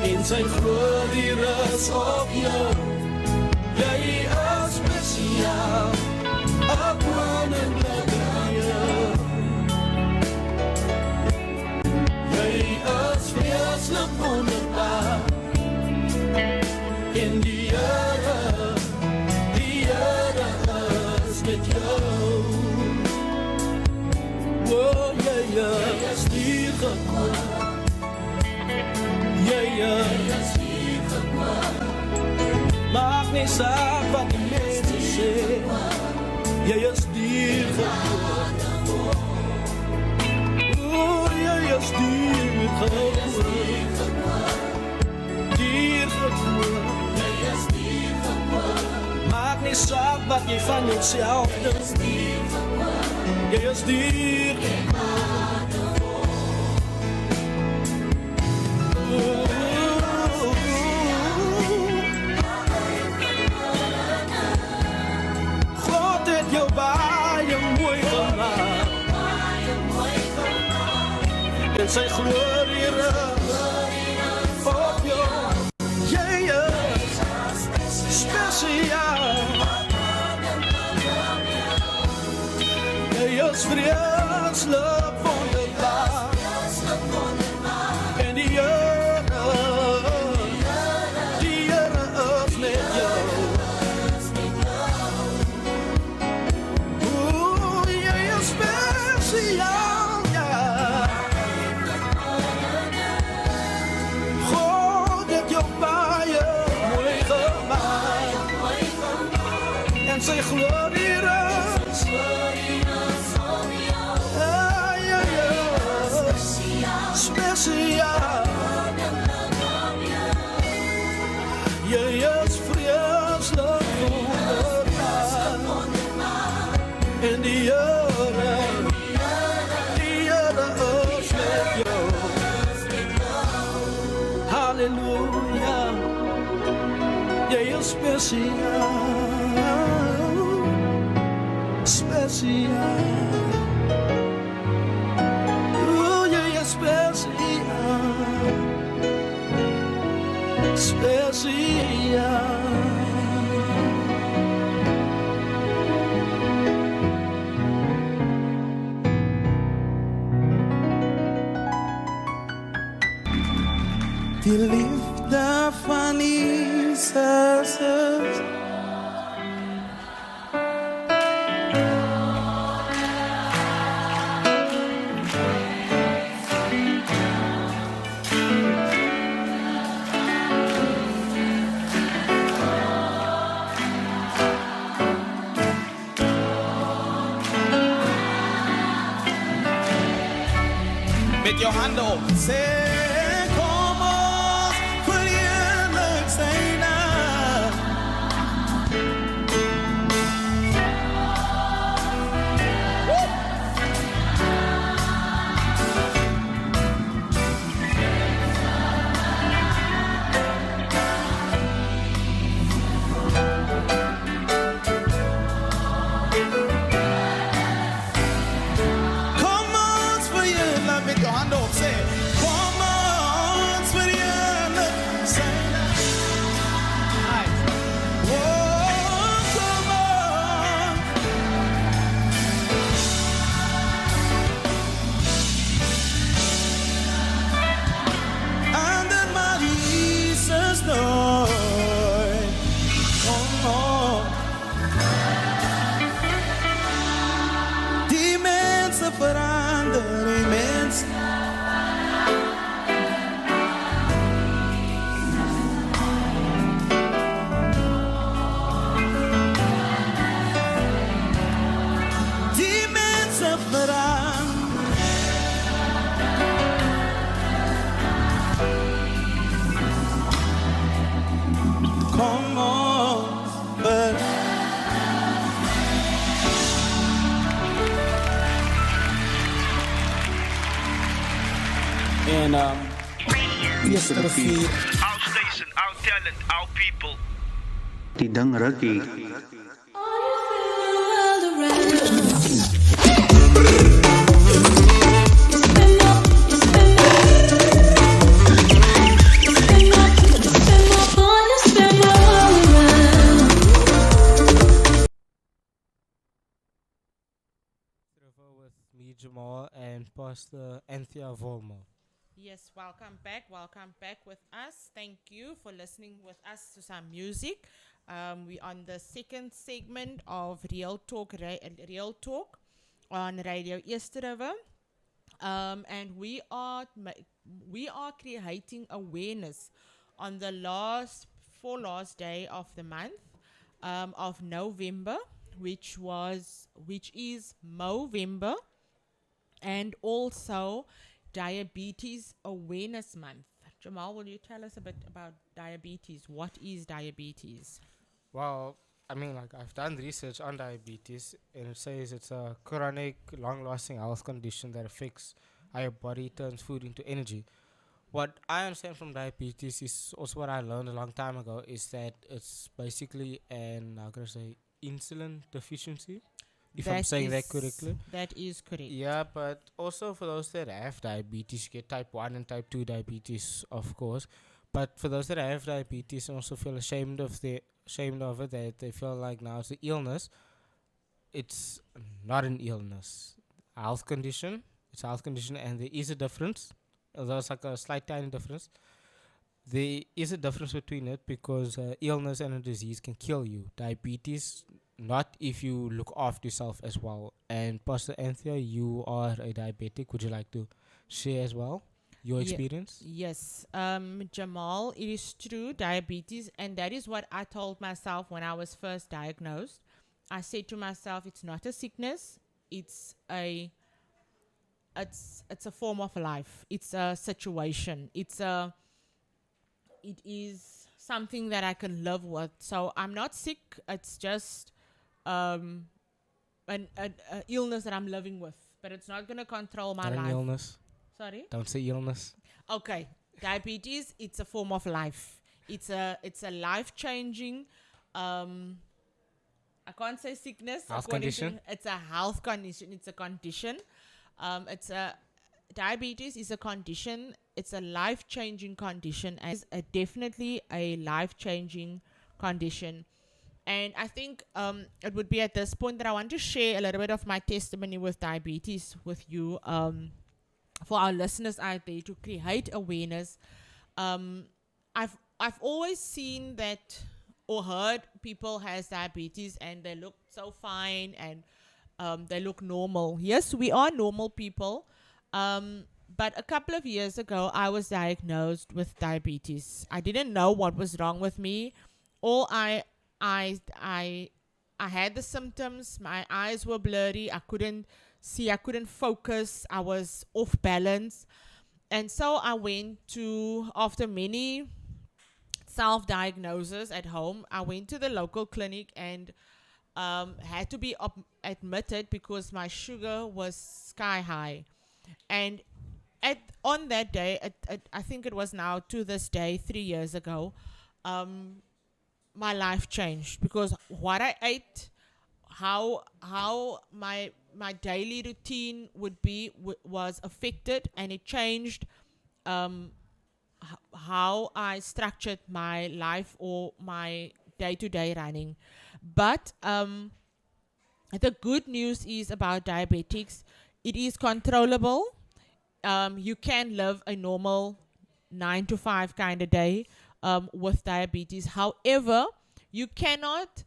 en sy glorie rus op jou. Jy is spesiaal, 'n koninklike beeld. Jy is vreeslik wonderbaar, en die Here is met jou. Oh, jy is hier gekomen. Jy is hier gekomen. Maak nie saak wat die mense sê, jy is hier gekomen. Oh, jy is hier gekomen. Hier gekomen. Maak nie saak wat jy van jouself dink, jy is hier gekomen. God het jou baie mooi gemaak, en sy glorie rus op jou. Jy is spesiaal, jy is vreeslik wonderbaar, en die Here is met jou. Oeh, jy is spesiaal, ja. God het jou baie mooi gemaak, en sy glorie rus. Spesiaal, jy is vreeslik wonderbaar, en die Here is met jou. Halleluja, jy is spesiaal, spesiaal. Spesiaal. Die liefde van Jesus is met jou handen op. Zeg, kom ons, verheerlijk zijn naam. En eerste vier. Our station, our talent, our people. Tidang Raki. With me, Jamal, and Pastor Anthea Volmo. Yes, welcome back with us. Thank you for listening with us to some music. We're on the second segment of Real Talk on Radio East River. And we are creating awareness on the last day of the month of November, which is Movember, and also Diabetes Awareness Month. Jamal, will you tell us a bit about diabetes? What is diabetes? Well, I mean, like, I've done research on diabetes, and it says it's a chronic, long-lasting health condition that affects how your body turns food into energy. What I understand from diabetes is also what I learned a long time ago, is that it's basically an, how can I say, insulin deficiency, if I'm saying that correctly. That is correct. Yeah, but also for those that have diabetes, you get type 1 and type 2 diabetes, of course. But for those that have diabetes and also feel ashamed of it, that they feel like now it's an illness, it's not an illness. Health condition, it's a health condition, and there is a difference. Although it's like a slight tiny difference. There is a difference between it, because illness and a disease can kill you. Diabetes, not if you look after yourself as well. And Pastor Anthea, you are a diabetic. Would you like to share as well your experience? Yes. Jamal, it is true, diabetes, and that is what I told myself when I was first diagnosed. I said to myself, it's not a sickness, it's a form of life. It's a situation. It is something that I can live with. So I'm not sick. It's just an illness that I'm living with. But it's not going to control my Not life. an illness. Sorry? Don't say illness. Okay. Diabetes, it's a form of life. It's a life-changing, I can't say sickness. Health condition? It's a health condition. It's a condition. Diabetes is a condition. It's a life-changing condition, and it's definitely a life-changing condition. And I think it would be at this point that I want to share a little bit of my testimony with diabetes with you, for our listeners out there, to create awareness. I've always seen that or heard people has diabetes and they look so fine and they look normal. Yes, we are normal people. But a couple of years ago, I was diagnosed with diabetes. I didn't know what was wrong with me. All I had the symptoms. My eyes were blurry. I couldn't see. I couldn't focus. I was off balance. And so I went to, after many self-diagnosis at home, I went to the local clinic and had to be admitted because my sugar was sky high. And on that day, I think it was now to this day, 3 years ago, my life changed, because what I ate, how my daily routine would be was affected, and it changed how I structured my life or my day-to-day running. But the good news is about diabetics, it is controllable. You can live a normal 9 to 5 kind of day with diabetes. However, you cannot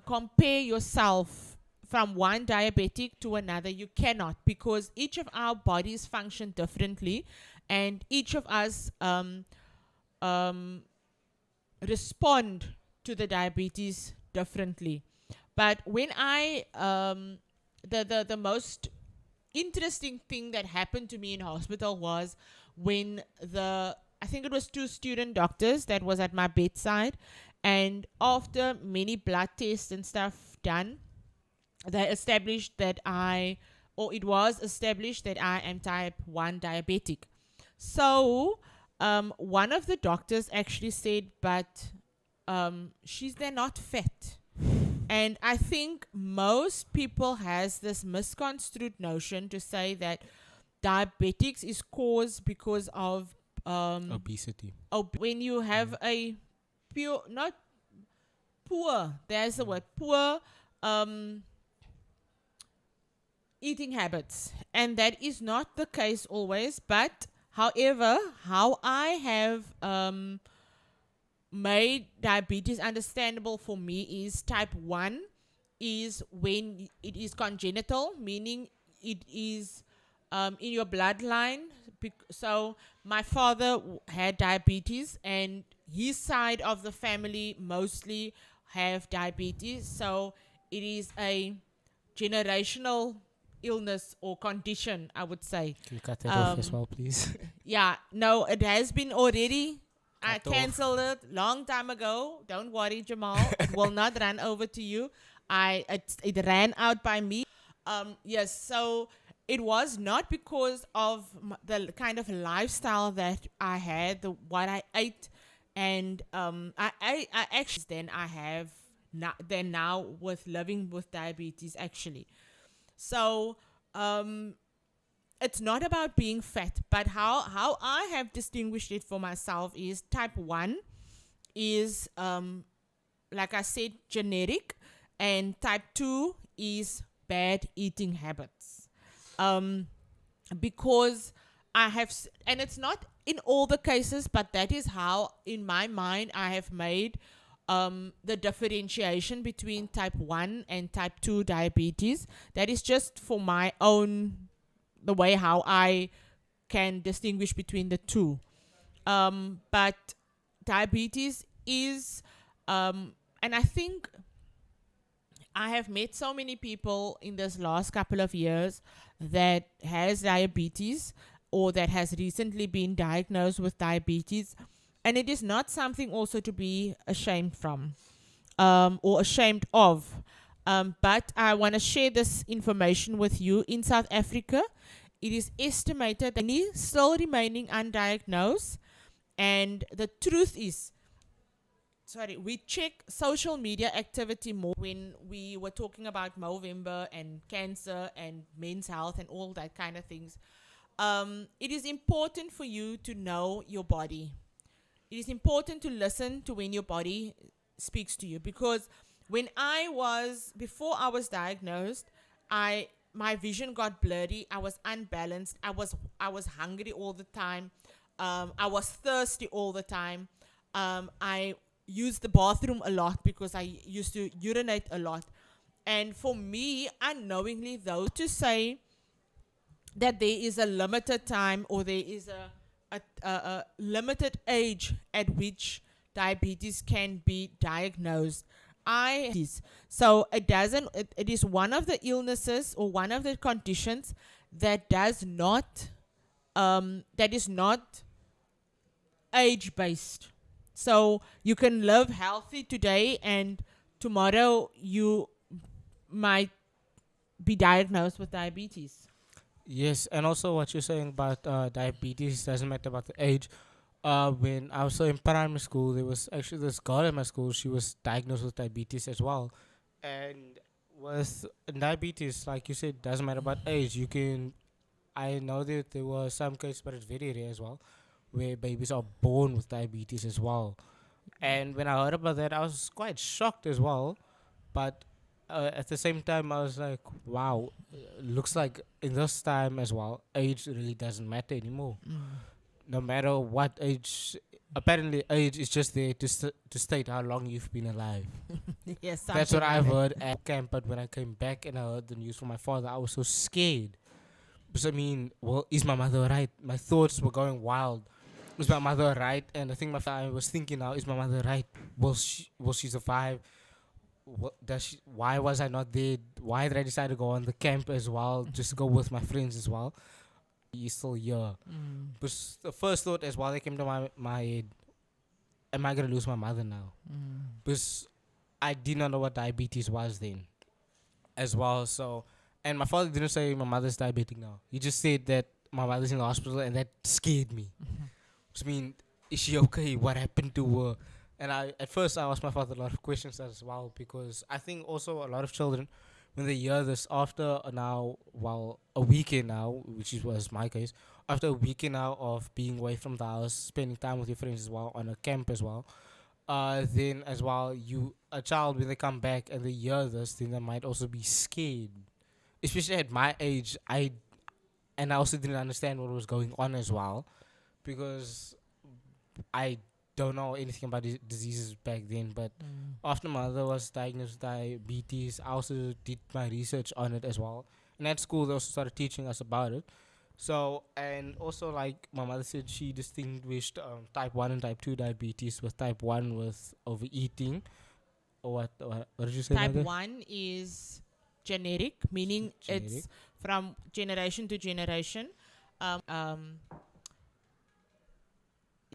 compare yourself from one diabetic to another. You cannot, because each of our bodies function differently, and each of us respond to the diabetes differently. But when the most interesting thing that happened to me in hospital was when I think it was 2 student doctors that was at my bedside, and after many blood tests and stuff done, they established that it was established that I am type 1 diabetic. So, one of the doctors actually said, but they're not fat. And I think most people has this misconstrued notion to say that diabetics is caused because of Obesity. when you have a pure, not poor, there's the word, poor eating habits. And that is not the case always. But however, how I have made diabetes understandable for me is type 1 is when it is congenital, meaning it is in your bloodline. So my father had diabetes, and his side of the family mostly have diabetes. So it is a generational illness or condition, I would say. Can you cut that off as well, please? Yeah, no, it has been already. I Cut off. canceled it long time ago. Don't worry, Jamal. It will not run over to you. It ran out by me. Yes, so it was not because of the kind of lifestyle that I had, what I ate, and I actually then I have now with living with diabetes actually. So it's not about being fat, but how I have distinguished it for myself is type 1 is, like I said, genetic, and type 2 is bad eating habits. Because I have, and it's not in all the cases, but that is how, in my mind, I have made the differentiation between type 1 and type 2 diabetes. That is just for my own, the way how I can distinguish between the two. But diabetes is, and I think I have met so many people in this last couple of years that has diabetes or that has recently been diagnosed with diabetes. And it is not something also to be ashamed from or ashamed of. But I want to share this information with you. In South Africa, it is estimated that many still remaining undiagnosed. And the truth is, we check social media activity more when we were talking about Movember and cancer and men's health and all that kind of things. It is important for you to know your body. It is important to listen to when your body speaks to you, because before I was diagnosed, my vision got blurry. I was unbalanced. I was hungry all the time. I was thirsty all the time. I used the bathroom a lot because I used to urinate a lot. And for me, unknowingly though, to say that there is a limited time or there is a limited age at which diabetes can be diagnosed. So it is one of the illnesses or one of the conditions that is not age based. So you can live healthy today and tomorrow you might be diagnosed with diabetes. Yes, and also what you're saying about diabetes doesn't matter about the age. When I was still in primary school, there was actually this girl in my school. She was diagnosed with diabetes as well, and with diabetes, like you said, doesn't matter about age. I know that there were some cases, but it's very rare as well, where babies are born with diabetes as well. And when I heard about that, I was quite shocked as well. But at the same time, I was like, wow, looks like in this time as well, age really doesn't matter anymore. No matter what age, apparently age is just there to state how long you've been alive. Yes, that's what I've heard at camp. But when I came back and I heard the news from my father, I was so scared. Because I mean, well, is my mother right? My thoughts were going wild. Is my mother right? And I think I was thinking now, is my mother right? Will she survive? Why was I not there? Why did I decide to go on the camp as well? Just to go with my friends as well. He's still here. But the first thought as well that came to my head, am I going to lose my mother now? Because I did not know what diabetes was then as well. So, and my father didn't say my mother's diabetic now. He just said that my mother's in the hospital, and that scared me. I mean, is she okay? What happened to her? And at first I asked my father a lot of questions as well, because I think also a lot of children, when they hear this after now, a weekend now, was my case, after a weekend now of being away from the house, spending time with your friends as well, on a camp as well, then as well, a child, when they come back and they hear this, then they might also be scared. Especially at my age, I also didn't understand what was going on as well, because I don't know anything about diseases back then. But after my mother was diagnosed with diabetes, I also did my research on it as well. And at school, they also started teaching us about it. So, and also, like my mother said, she distinguished type 1 and type 2 diabetes, with type 1 with overeating. Or what did you say? Type mother? 1 is generic, meaning it's from generation to generation.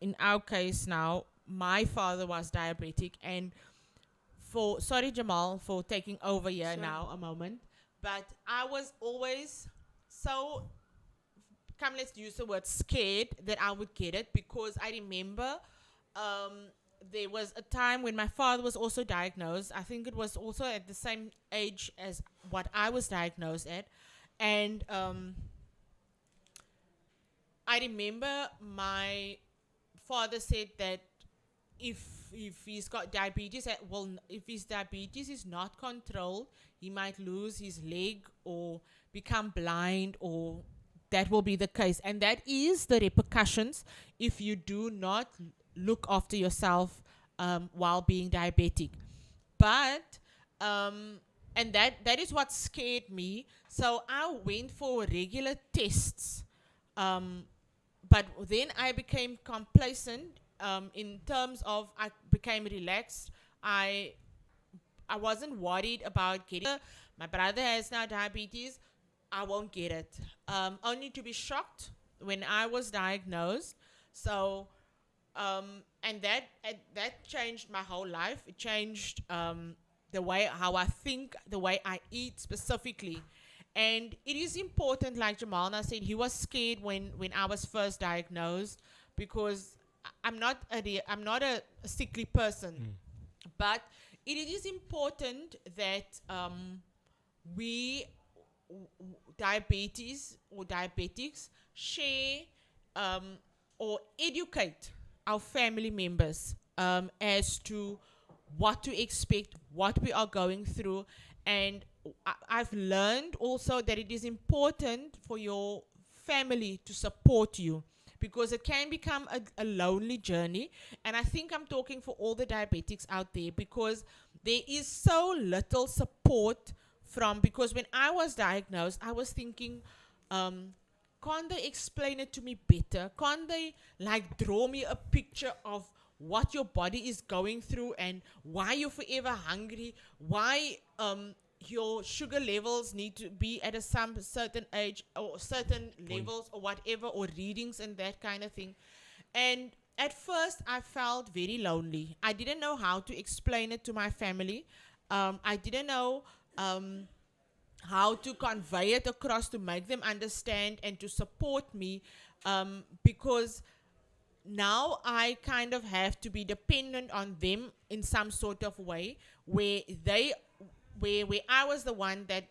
In our case now, my father was diabetic, and sorry Jamal for taking over here now a moment, but I was always so, let's use the word scared, that I would get it, because I remember there was a time when my father was also diagnosed. I think it was also at the same age as what I was diagnosed at. And I remember my father said that if he's got diabetes, if his diabetes is not controlled, he might lose his leg or become blind, or that will be the case. And that is the repercussions if you do not look after yourself while being diabetic. But and that is what scared me. So I went for regular tests. But then I became complacent in terms of I became relaxed. I wasn't worried about getting. My brother has now diabetes. I won't get it. Only to be shocked when I was diagnosed. So, and that changed my whole life. It changed the way how I think, the way I eat specifically. And it is important, like Jamal said, he was scared when I was first diagnosed, because I'm not a sickly person. But it is important that diabetics share or educate our family members as to what to expect, what we are going through. And I've learned also that it is important for your family to support you, because it can become a lonely journey. And I think I'm talking for all the diabetics out there, because there is so little support because when I was diagnosed, I was thinking, can't they explain it to me better? Can't they draw me a picture of what your body is going through and why you're forever hungry, why your sugar levels need to be at some certain age or certain levels or whatever, or readings and that kind of thing. And at first I felt very lonely. I didn't know how to explain it to my family. I didn't know how to convey it across to make them understand and to support me, because now I kind of have to be dependent on them in some sort of way, where I was the one that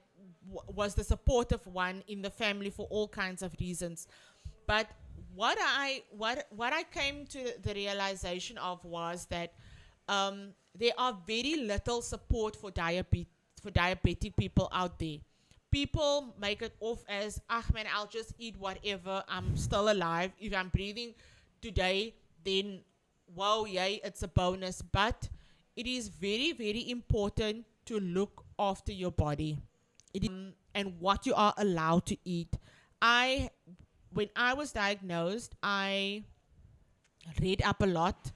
was the supportive one in the family for all kinds of reasons. But what I came to the realization of was that there are very little support for diabetic people out there. People make it off as, man, I'll just eat whatever, I'm still alive. If I'm breathing today, then wow, yay, it's a bonus. But it is very, very important to look after your body and what you are allowed to eat. When I was diagnosed, I read up a lot.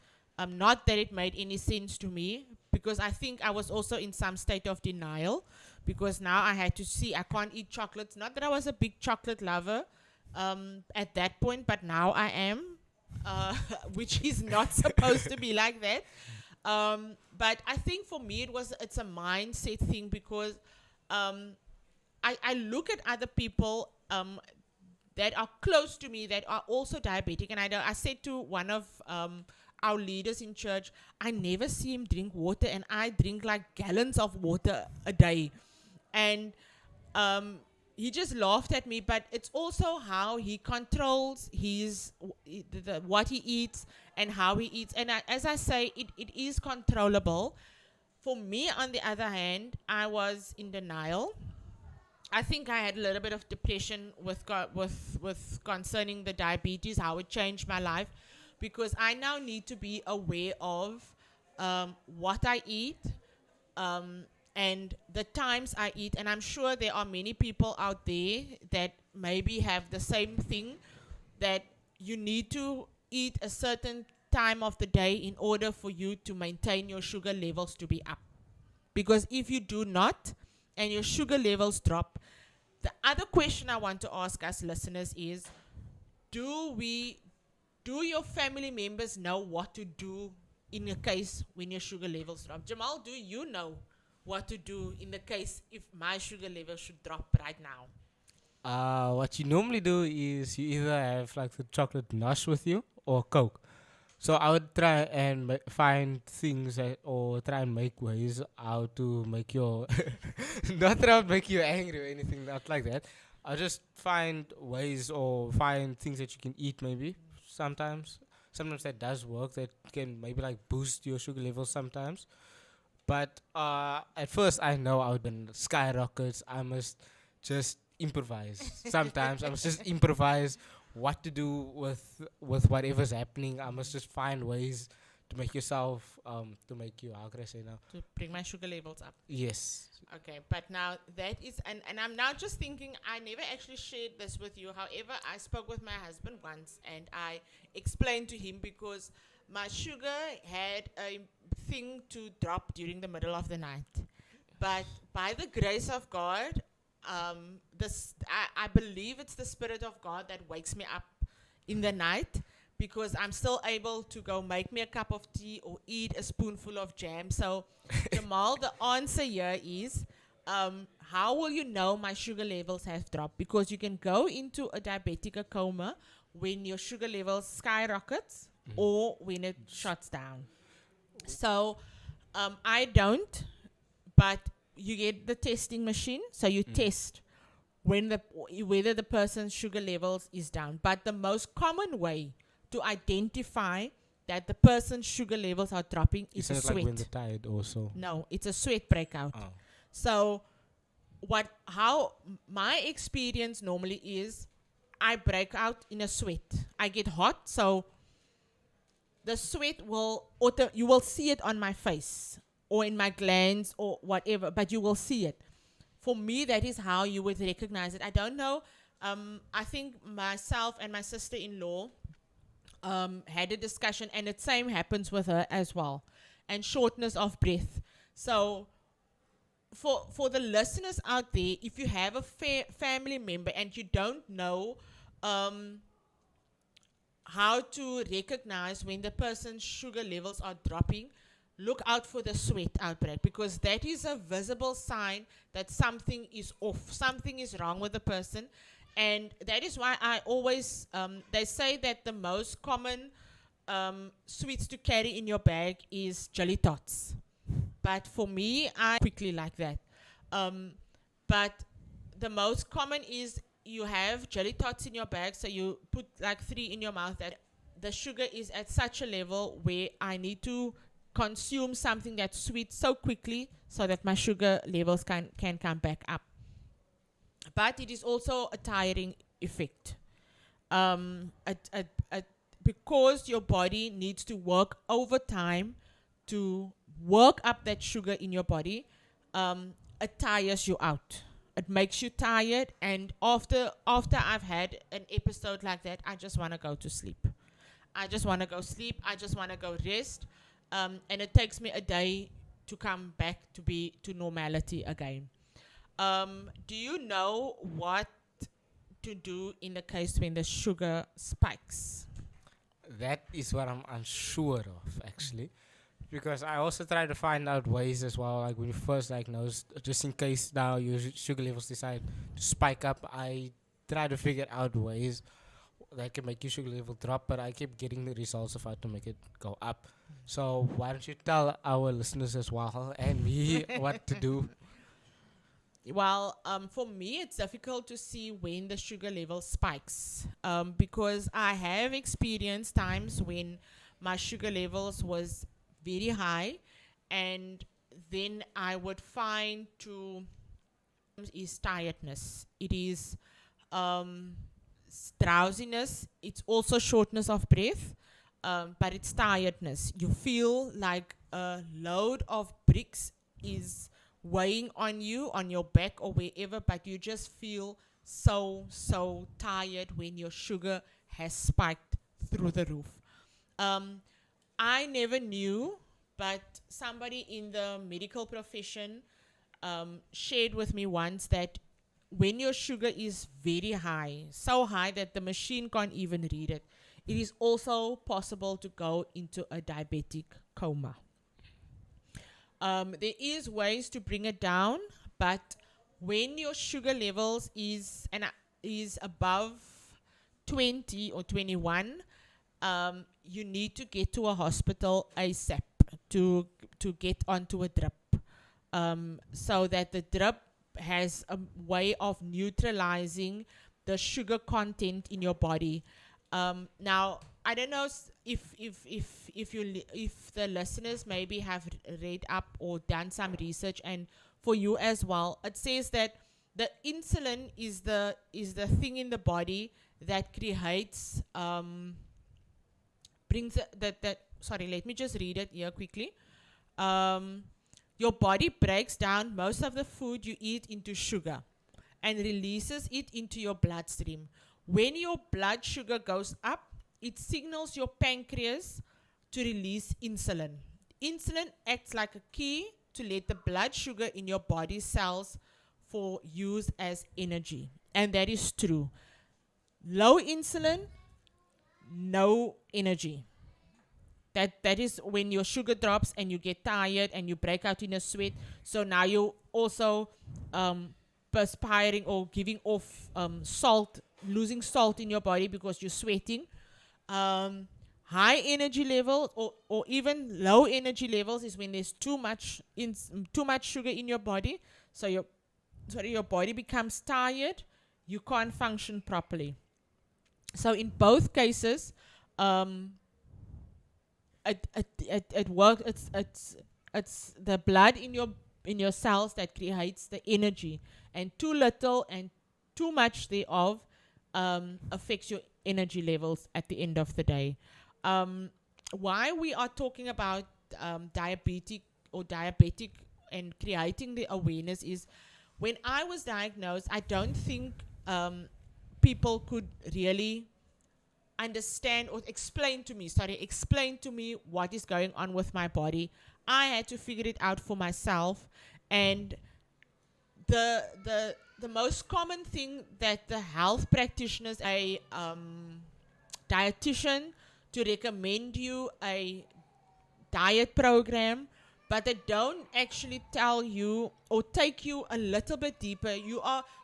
Not that it made any sense to me, because I think I was also in some state of denial, because now I had to see I can't eat chocolates. Not that I was a big chocolate lover at that point, but now I am, which is not supposed to be like that. But I think for me it's a mindset thing, because I look at other people that are close to me that are also diabetic. And I said to one of our leaders in church, I never see him drink water, and I drink like gallons of water a day. And he just laughed at me, but it's also how he controls what he eats and how he eats. And as I say, it is controllable. For me, on the other hand, I was in denial. I think I had a little bit of depression with concerning the diabetes, how it changed my life, because I now need to be aware of what I eat and the times I eat. And I'm sure there are many people out there that maybe have the same thing, that you need to eat a certain time of the day in order for you to maintain your sugar levels to be up. Because if you do not, and your sugar levels drop, the other question I want to ask us listeners is, do your family members know what to do in a case when your sugar levels drop? Jamal, do you know what to do in the case if my sugar level should drop right now? What you normally do is you either have like the chocolate nosh with you or Coke. So I would try and find things or try and make ways how to make your not try and make you angry or anything not like that. I'll just find ways or find things that you can eat maybe sometimes. Sometimes that does work. That can maybe like boost your sugar levels sometimes. But at first I know I would be skyrockets. I must just improvise. Sometimes I must just improvise what to do with whatever's happening. I must just find ways to make yourself to make you, how can I say now, to bring my sugar levels up. Yes. Okay, but now that is, and I'm now just thinking, I never actually shared this with you. However, I spoke with my husband once and I explained to him, because my sugar had a thing to drop during the middle of the night. But by the grace of God, I believe it's the Spirit of God that wakes me up in the night, because I'm still able to go make me a cup of tea or eat a spoonful of jam. So, Jamal, the answer here is, how will you know my sugar levels have dropped? Because you can go into a diabetic coma when your sugar levels skyrockets or when it shuts down. So, I don't, but you get the testing machine, so you test whether the person's sugar levels is down. But the most common way to identify that the person's sugar levels are dropping is a sweat. Like when they're tired also? No, it's a sweat breakout. Oh. So how my experience normally is, I break out in a sweat. I get hot, so the sweat you will see it on my face or in my glands or whatever, but you will see it. For me, that is how you would recognize it. I don't know. I think myself and my sister-in-law had a discussion, and the same happens with her as well. And shortness of breath. So for the listeners out there, if you have a family member and you don't know how to recognize when the person's sugar levels are dropping, look out for the sweat outbreak, because that is a visible sign that something is off, something is wrong with the person. And that is why I always, they say that the most common sweets to carry in your bag is jelly tots. But for me, I quickly like that. But the most common is you have jelly tots in your bag, so you put like 3 in your mouth, that the sugar is at such a level where I need to consume something that's sweet so quickly so that my sugar levels can come back up. But it is also a tiring effect. Because your body needs to work overtime to work up that sugar in your body, it tires you out. It makes you tired, and after I've had an episode like that, I just want to go to sleep. I just want to go sleep. I just want to go rest. And it takes me a day to come back to normality again. Do you know what to do in the case when the sugar spikes? That is what I'm unsure of, actually. Because I also try to find out ways as well, like when you first diagnosed, just in case now your sugar levels decide to spike up, I tried to figure out ways that can make your sugar level drop, but I kept getting the results of how to make it go up. So why don't you tell our listeners as well and me what to do? Well, for me, it's difficult to see when the sugar level spikes, because I have experienced times when my sugar levels was very high, and then I would find to is tiredness. It is drowsiness. It's also shortness of breath, but it's tiredness. You feel like a load of bricks is weighing on you, on your back or wherever, but you just feel so tired when your sugar has spiked through the roof. I never knew, but somebody in the medical profession shared with me once that when your sugar is very high, so high that the machine can't even read it, it is also possible to go into a diabetic coma. There is ways to bring it down, but when your sugar levels is above 20 or 21, you need to get to a hospital ASAP to get onto a drip, so that the drip has a way of neutralizing the sugar content in your body. Now, I don't know if the listeners maybe have read up or done some research, and for you as well, it says that the insulin is the thing in the body that creates brings that sorry, let me just read it here quickly. Your body breaks down most of the food you eat into sugar and releases it into your bloodstream. When your blood sugar goes up, it signals your pancreas to release insulin. Insulin acts like a key to let the blood sugar in your body cells for use as energy. And that is true. Low insulin, no energy. That is when your sugar drops and you get tired and you break out in a sweat. So now you're also perspiring or giving off salt, losing salt in your body because you're sweating. High energy levels or even low energy levels is when there's too much sugar in your body. So your body becomes tired. You can't function properly. So in both cases, it works. It's the blood in your cells that creates the energy, and too little and too much thereof affects your energy levels at the end of the day. Why we are talking about diabetic and creating the awareness is when I was diagnosed, I don't think people could really understand or explain to me what is going on with my body. I had to figure it out for myself, and the most common thing that the health practitioners, a dietitian, to recommend you a diet program, but they don't actually tell you or take you a little bit deeper.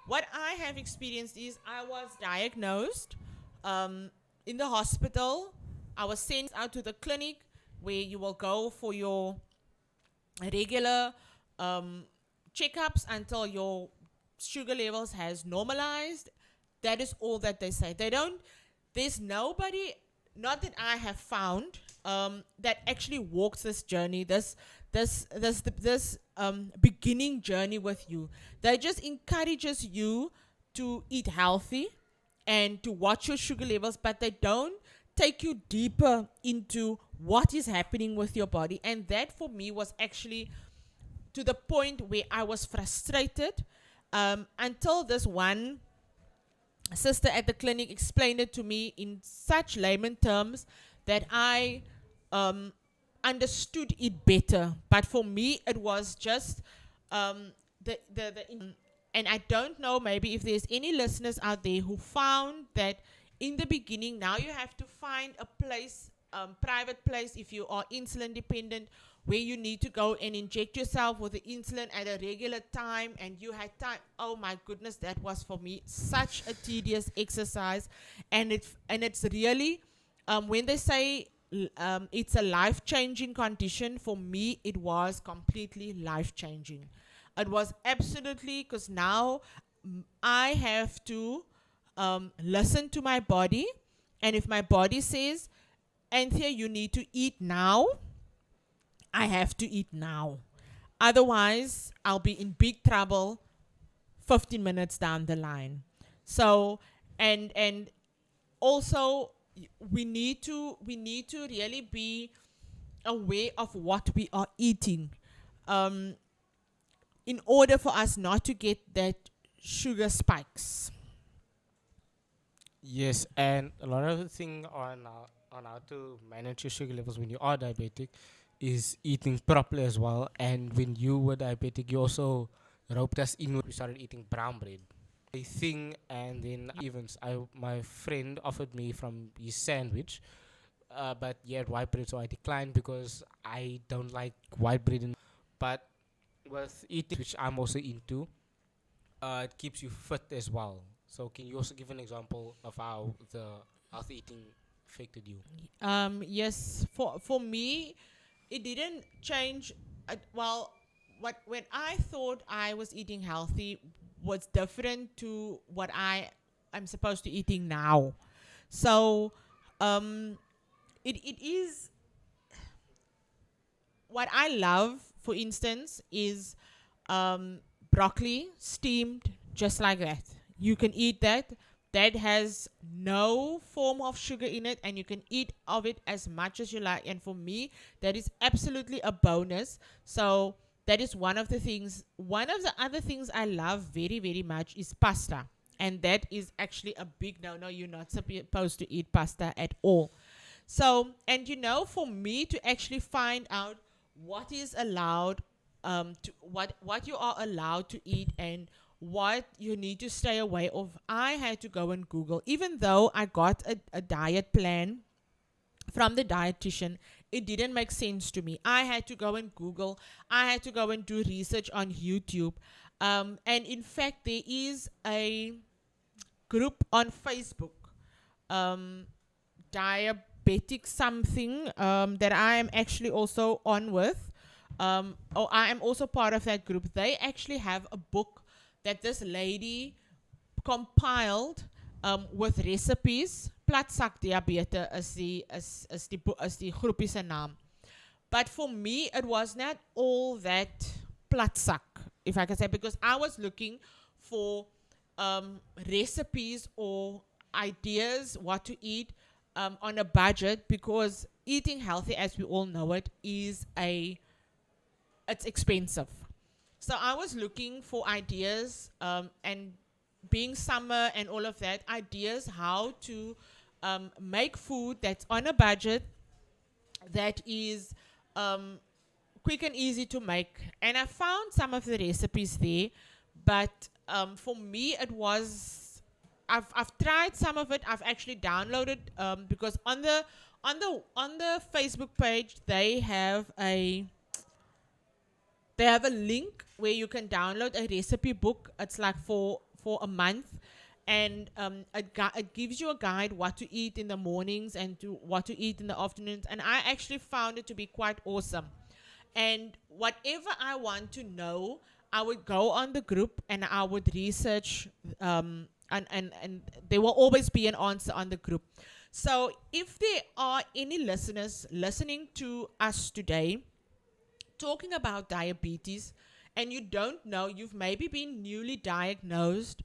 What I have experienced is I was diagnosed in the hospital. I was sent out to the clinic where you will go for your regular checkups until your sugar levels has normalized. That is all that they say. There's nobody, not that I have found, that actually walks this journey, this beginning journey with you. They just encourages you to eat healthy and to watch your sugar levels, but they don't take you deeper into what is happening with your body. And that for me was actually to the point where I was frustrated, until this one sister at the clinic explained it to me in such layman terms that I understood it better. But for me, it was just and I don't know, maybe if there's any listeners out there who found that in the beginning, now you have to find a place, private place, if you are insulin dependent, where you need to go and inject yourself with the insulin at a regular time, and you had time. Oh my goodness, that was for me such a tedious exercise, and it's really, when they say it's a life-changing condition, for me it was completely life-changing. It was absolutely, because now I have to listen to my body, and if my body says, Anthea, you need to eat now, I have to eat now. Otherwise, I'll be in big trouble 15 minutes down the line. So, and also we need to really be aware of what we are eating, in order for us not to get that sugar spikes. Yes, and a lot of the thing on how to manage your sugar levels when you are diabetic is eating properly as well. And when you were diabetic, you also roped us in. We started eating brown bread. A thing, and then events. My friend offered me from his sandwich, but he had white bread, so I declined because I don't like white bread. But with eating, which I'm also into, it keeps you fit as well. So can you also give an example of how the healthy eating affected you? Yes, for me, it didn't change. Well, when I thought I was eating healthy was different to what I'm supposed to eating now. So, it is what I love. For instance, is broccoli steamed just like that. You can eat that. That has no form of sugar in it, and you can eat of it as much as you like. And for me, that is absolutely a bonus. So that is one of the things. One of the other things I love very, very much is pasta. And that is actually a big no-no. You're not supposed to eat pasta at all. So, and for me to actually find out what is allowed, what you are allowed to eat, and what you need to stay away of, I had to go and Google. Even though I got a diet plan from the dietitian, it didn't make sense to me. I had to go and Google. I had to go and do research on YouTube. And in fact, there is a group on Facebook, diabetic something, that I am actually also on with. Or I am also part of that group. They actually have a book that this lady compiled, with recipes. Platzak diabetes is die groepie se naam. But for me, it was not all that platzak, if I can say, because I was looking for recipes or ideas what to eat on a budget, because eating healthy, as we all know it, it's expensive. So I was looking for ideas, and being summer and all of that, ideas how to make food that's on a budget, that is quick and easy to make. And I found some of the recipes there, but for me it was, I've tried some of it. I've actually downloaded, because on the Facebook page they have a link where you can download a recipe book. It's like for a month, and it gives you a guide what to eat in the mornings and to what to eat in the afternoons. And I actually found it to be quite awesome. And whatever I want to know, I would go on the group and I would research, and there will always be an answer on the group. So if there are any listeners listening to us today talking about diabetes, and you don't know, you've maybe been newly diagnosed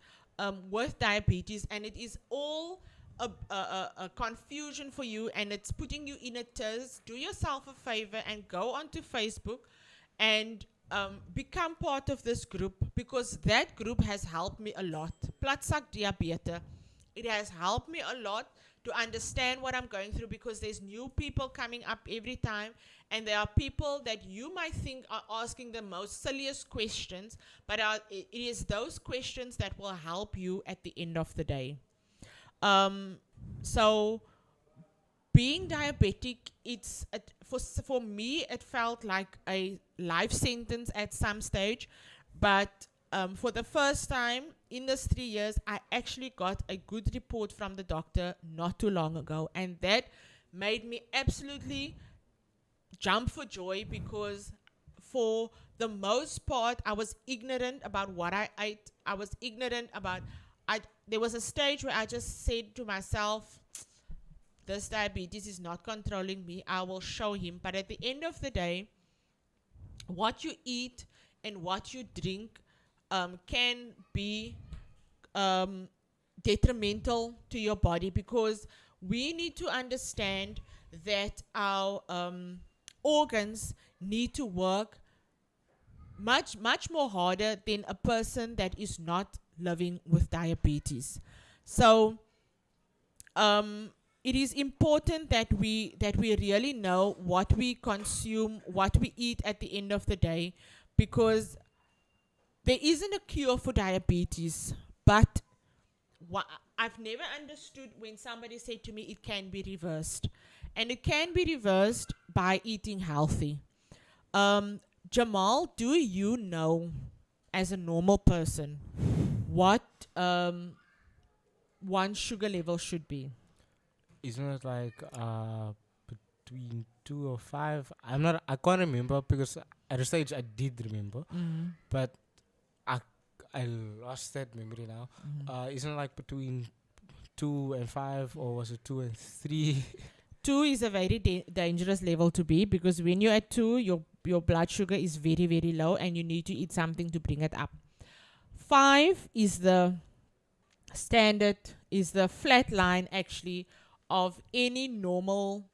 with diabetes, and it is all a confusion for you, and it's putting you in a tears, do yourself a favor and go onto Facebook and become part of this group, because that group has helped me a lot. Platzak diabetes, it has helped me a lot to understand what I'm going through, because there's new people coming up every time, and there are people that you might think are asking the most silliest questions, but it is those questions that will help you at the end of the day. So being diabetic, for me it felt like a life sentence at some stage, but for the first time in these 3 years, I actually got a good report from the doctor not too long ago, and that made me absolutely jump for joy, because for the most part I was ignorant about what I ate. I was ignorant about there was a stage where I just said to myself, this diabetes is not controlling me, I will show him. But at the end of the day, what you eat and what you drink can be detrimental to your body, because we need to understand that our organs need to work much more harder than a person that is not living with diabetes. So it is important that we really know what we consume, what we eat at the end of the day, because there isn't a cure for diabetes. But I've never understood when somebody said to me it can be reversed, and it can be reversed by eating healthy. Jamal, do you know, as a normal person, what one's sugar level should be? Isn't it like between 2 or 5? I can't remember, because at a stage I did remember, but I lost that memory now. Isn't it like between 2 and 5, or was it 2 and 3? 2 is a very dangerous level to be, because when you're at 2, your blood sugar is very, very low, and you need to eat something to bring it up. 5 is the standard, is the flat line actually of any normal,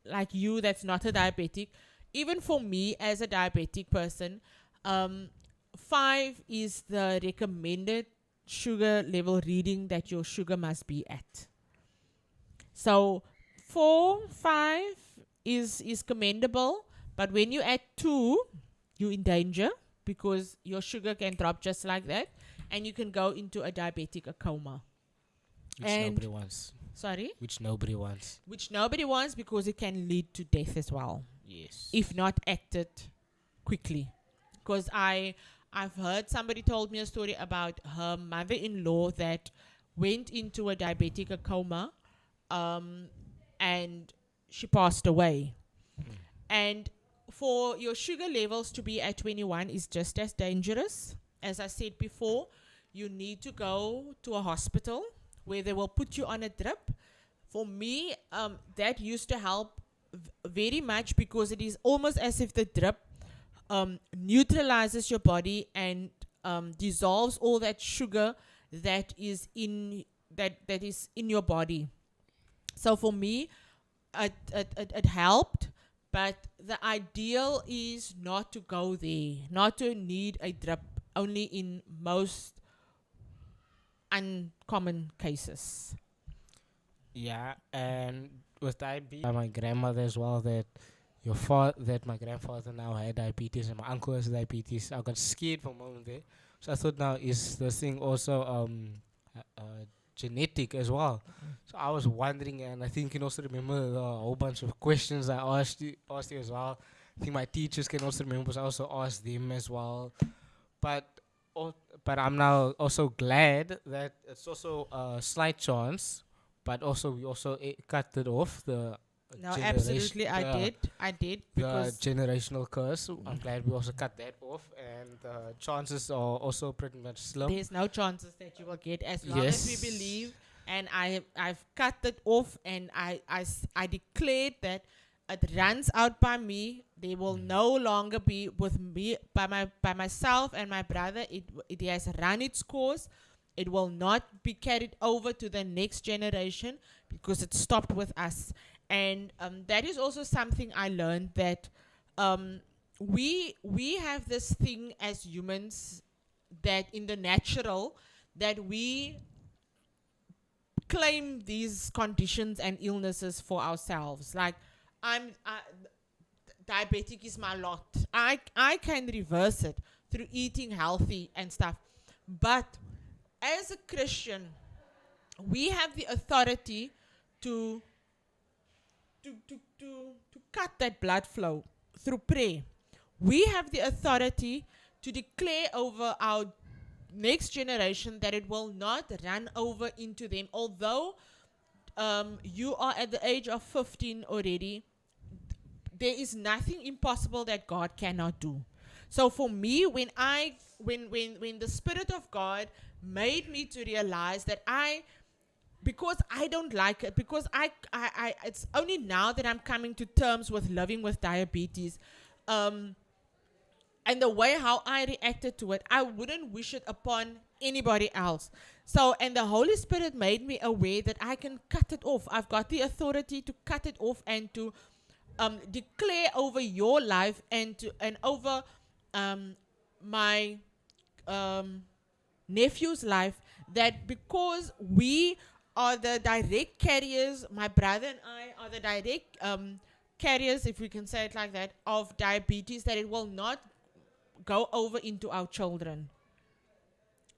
like you, that's not a diabetic. Even for me as a diabetic person, 5 is the recommended sugar level reading that your sugar must be at. So 4, 5 is commendable, but when you add 2, you're in danger, because your sugar can drop just like that, and you can go into a diabetic coma. Which nobody wants. Sorry? Which nobody wants. Which nobody wants, because it can lead to death as well. Yes. If not acted quickly. Because I've heard somebody told me a story about her mother-in-law that went into a diabetic coma, and she passed away. And for your sugar levels to be at 21 is just as dangerous. As I said before, you need to go to a hospital where they will put you on a drip. For me, that used to help very much, because it is almost as if the drip neutralizes your body and dissolves all that sugar that is in your body. So for me, it helped, but the ideal is not to go there, not to need a drip, only in most uncommon cases. Yeah, and with diabetes, my grandmother as well, that my grandfather now had diabetes and my uncle has diabetes. I got scared for a moment there. So I thought, now is this thing also genetic as well? So I was wondering, and I think you can also remember the whole bunch of questions I asked you as well. I think my teachers can also remember, because I also asked them as well. But I'm now also glad that it's also a slight chance, but also we also cut it off, the No, absolutely, I did, because the generational curse. I'm glad we also cut that off, and the chances are also pretty much slim. there's no chances that you will get, as long as we believe. And I've cut it off, and I declared that it runs out by me. They will no longer be with me, by myself and my brother. It has run its course. It will not be carried over to the next generation, because it stopped with us. And that is also something I learned, that we have this thing as humans, that in the natural, that we claim these conditions and illnesses for ourselves. Like, diabetic is my lot. I can reverse it through eating healthy and stuff. But as a Christian, we have the authority to to cut that blood flow through prayer. We have the authority to declare over our next generation that it will not run over into them. Although you are at the age of 15 already, there is nothing impossible that God cannot do. So for me, when the Spirit of God made me to realize that because I don't like it, because it's only now that I'm coming to terms with living with diabetes, and the way how I reacted to it, I wouldn't wish it upon anybody else. So, and the Holy Spirit made me aware that I can cut it off. I've got the authority to cut it off and to declare over your life and over my nephew's life that because we are the direct carriers, my brother and I are the direct carriers, if we can say it like that, of diabetes, that it will not go over into our children.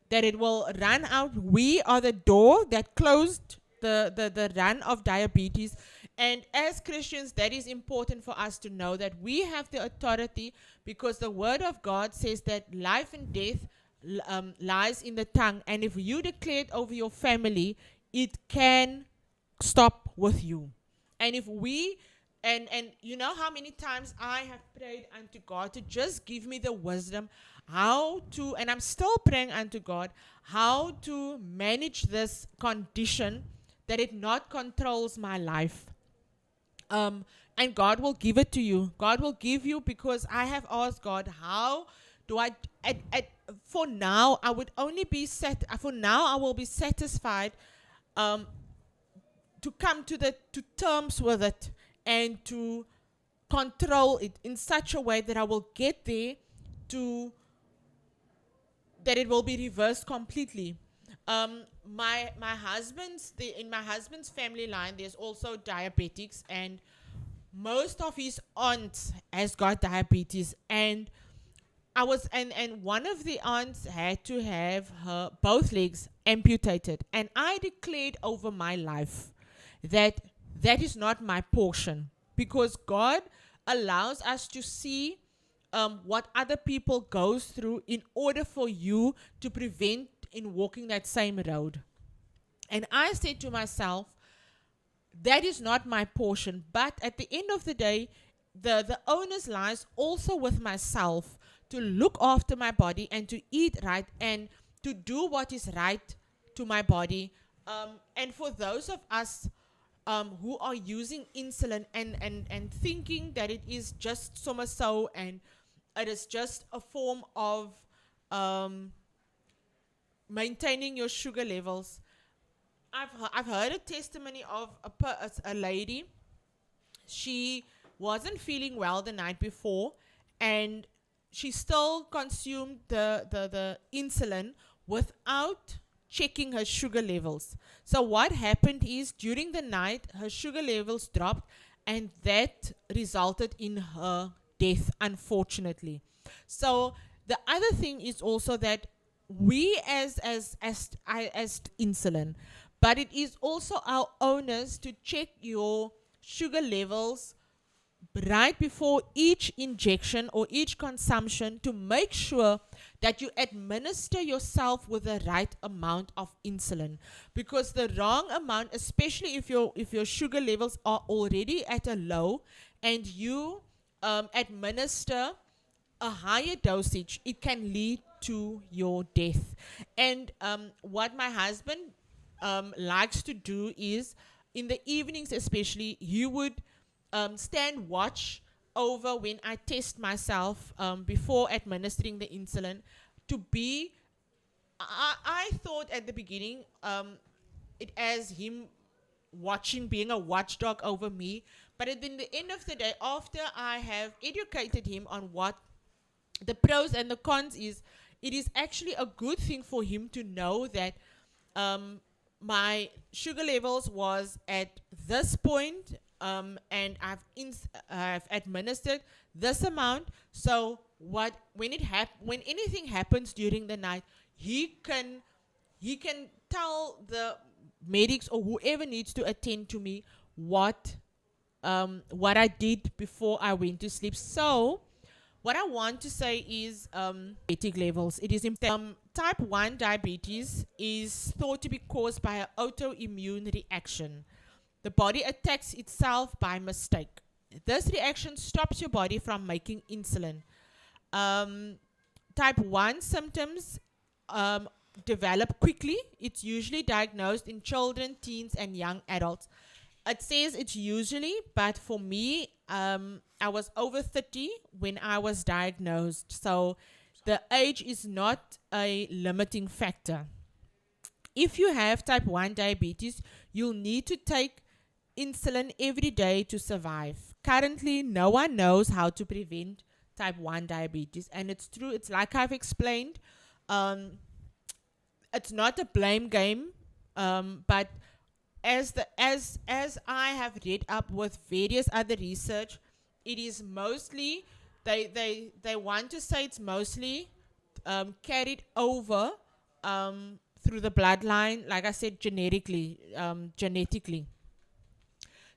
That it will run out. We are the door that closed the run of diabetes. And as Christians, that is important for us to know that we have the authority, because the word of God says that life and death lies in the tongue. And if you declare it over your family, it can stop with you. And if we, and you know how many times I have prayed unto God to just give me the wisdom how to, and I'm still praying unto God, how to manage this condition that it not controls my life. And God will give it to you. God will give you, because I have asked God, how do I, for now, I would only be for now, I will be satisfied to come to terms with it and to control it in such a way that I will get there to, that it will be reversed completely. My husband's, in my husband's family line, there's also diabetics, and most of his aunts has got diabetes, and and one of the aunts had to have her both legs amputated, and I declared over my life that that is not my portion, because God allows us to see what other people goes through in order for you to prevent in walking that same road. And I said to myself, that is not my portion. But at the end of the day, the onus lies also with myself to look after my body and to eat right and to do what is right to my body. And for those of us who are using insulin and thinking that it is just so and it is just a form of maintaining your sugar levels. I've heard a testimony of a lady. She wasn't feeling well the night before, and she still consumed the insulin without checking her sugar levels. So what happened is, during the night, her sugar levels dropped, and that resulted in her death, unfortunately. So the other thing is also that we as insulin, but it is also our onus to check your sugar levels right before each injection or each consumption, to make sure that you administer yourself with the right amount of insulin, because the wrong amount, especially if your sugar levels are already at a low and you administer a higher dosage, it can lead to your death. And what my husband likes to do is, in the evenings especially, he would stand watch over when I test myself before administering the insulin, to be, I thought at the beginning it as him watching, being a watchdog over me, but at the end of the day, after I have educated him on what the pros and the cons is, it is actually a good thing for him to know that my sugar levels was at this point, and I've administered this amount. So when anything happens during the night, he can tell the medics or whoever needs to attend to me what what I did before I went to sleep. So, what I want to say is diabetic levels. It is type 1 diabetes is thought to be caused by an autoimmune reaction. The body attacks itself by mistake. This reaction stops your body from making insulin. Type 1 symptoms develop quickly. It's usually diagnosed in children, teens, and young adults. It says it's usually, but for me, I was over 30 when I was diagnosed. So the age is not a limiting factor. If you have type 1 diabetes, you'll need to take insulin every day to survive. Currently, no one knows how to prevent type 1 diabetes. And it's true, it's like I've explained. It's not a blame game, but as I have read up with various other research, it is mostly they want to say it's mostly carried over through the bloodline, like I said, genetically.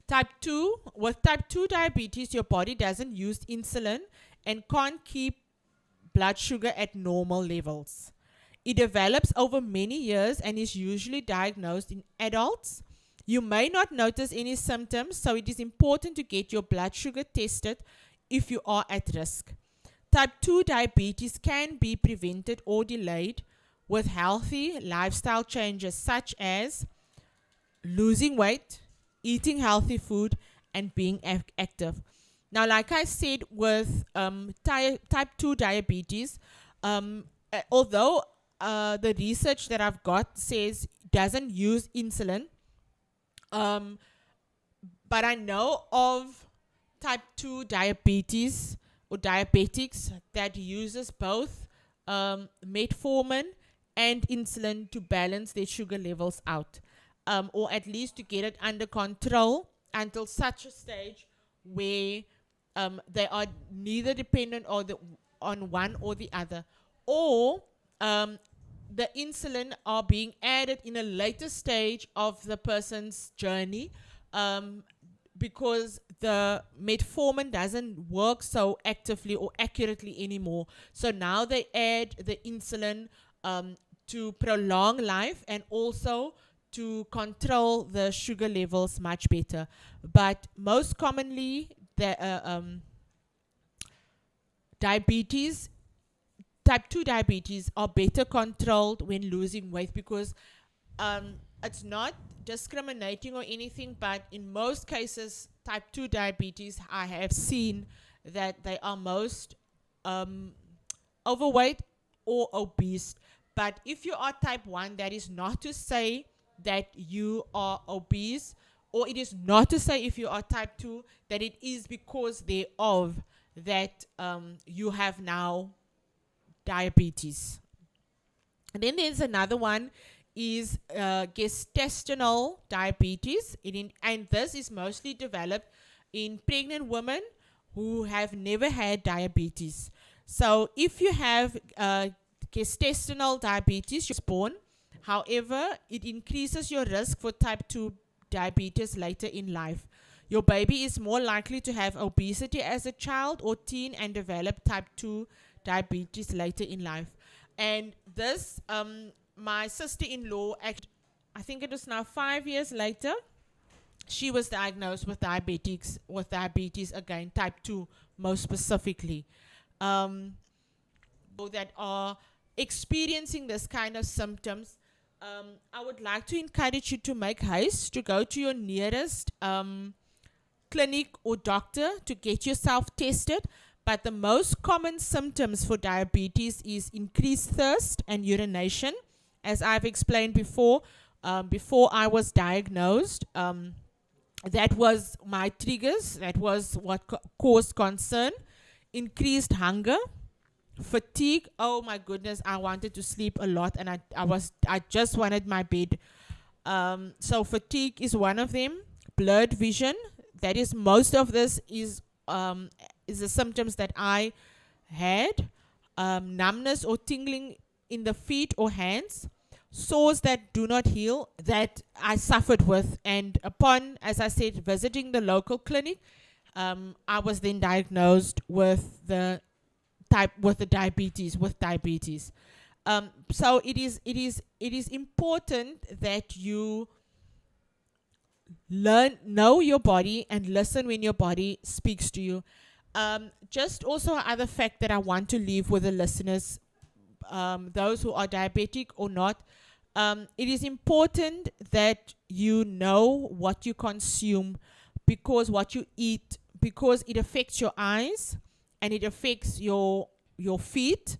Type 2, with type 2 diabetes, your body doesn't use insulin and can't keep blood sugar at normal levels. It develops over many years and is usually diagnosed in adults. You may not notice any symptoms, so it is important to get your blood sugar tested if you are at risk. Type 2 diabetes can be prevented or delayed with healthy lifestyle changes such as losing weight, eating healthy food, and being active. Now, like I said, with type 2 diabetes, although the research that I've got says doesn't use insulin, but I know of type 2 diabetes or diabetics that uses both metformin and insulin to balance their sugar levels out, or at least to get it under control until such a stage where they are neither dependent on one or the other, or the insulin are being added in a later stage of the person's journey, because the metformin doesn't work so actively or accurately anymore. So now they add the insulin to prolong life and also to control the sugar levels much better. But most commonly, the type 2 diabetes are better controlled when losing weight, because it's not discriminating or anything, but in most cases, type 2 diabetes, I have seen that they are most overweight or obese. But if you are type 1, that is not to say that you are obese, or it is not to say if you are type 2 that it is because thereof that you have now diabetes. And then there's another one is gestational diabetes, and this is mostly developed in pregnant women who have never had diabetes. So if you have gestational diabetes, you're born. However, it increases your risk for type 2 diabetes later in life. Your baby is more likely to have obesity as a child or teen and develop type 2 diabetes later in life. And this, my sister-in-law, I think it was now 5 years later, she was diagnosed with diabetes again, type 2 most specifically. That are experiencing this kind of symptoms, I would like to encourage you to make haste to go to your nearest clinic or doctor to get yourself tested. But the most common symptoms for diabetes is increased thirst and urination. As I've explained before I was diagnosed, that was my triggers. That was what caused concern. Increased hunger, fatigue. Oh my goodness, I wanted to sleep a lot, and I just wanted my bed. So fatigue is one of them. Blurred vision. That is, most of this is the symptoms that I had. Numbness or tingling in the feet or hands. sores that do not heal that I suffered with. And upon, as I said, visiting the local clinic, I was then diagnosed with the diabetes. So it is important that you know your body and listen when your body speaks to you. Just also other fact that I want to leave with the listeners, those who are diabetic or not, it is important that you know what you consume, because what you eat, because it affects your eyes, and it affects your feet,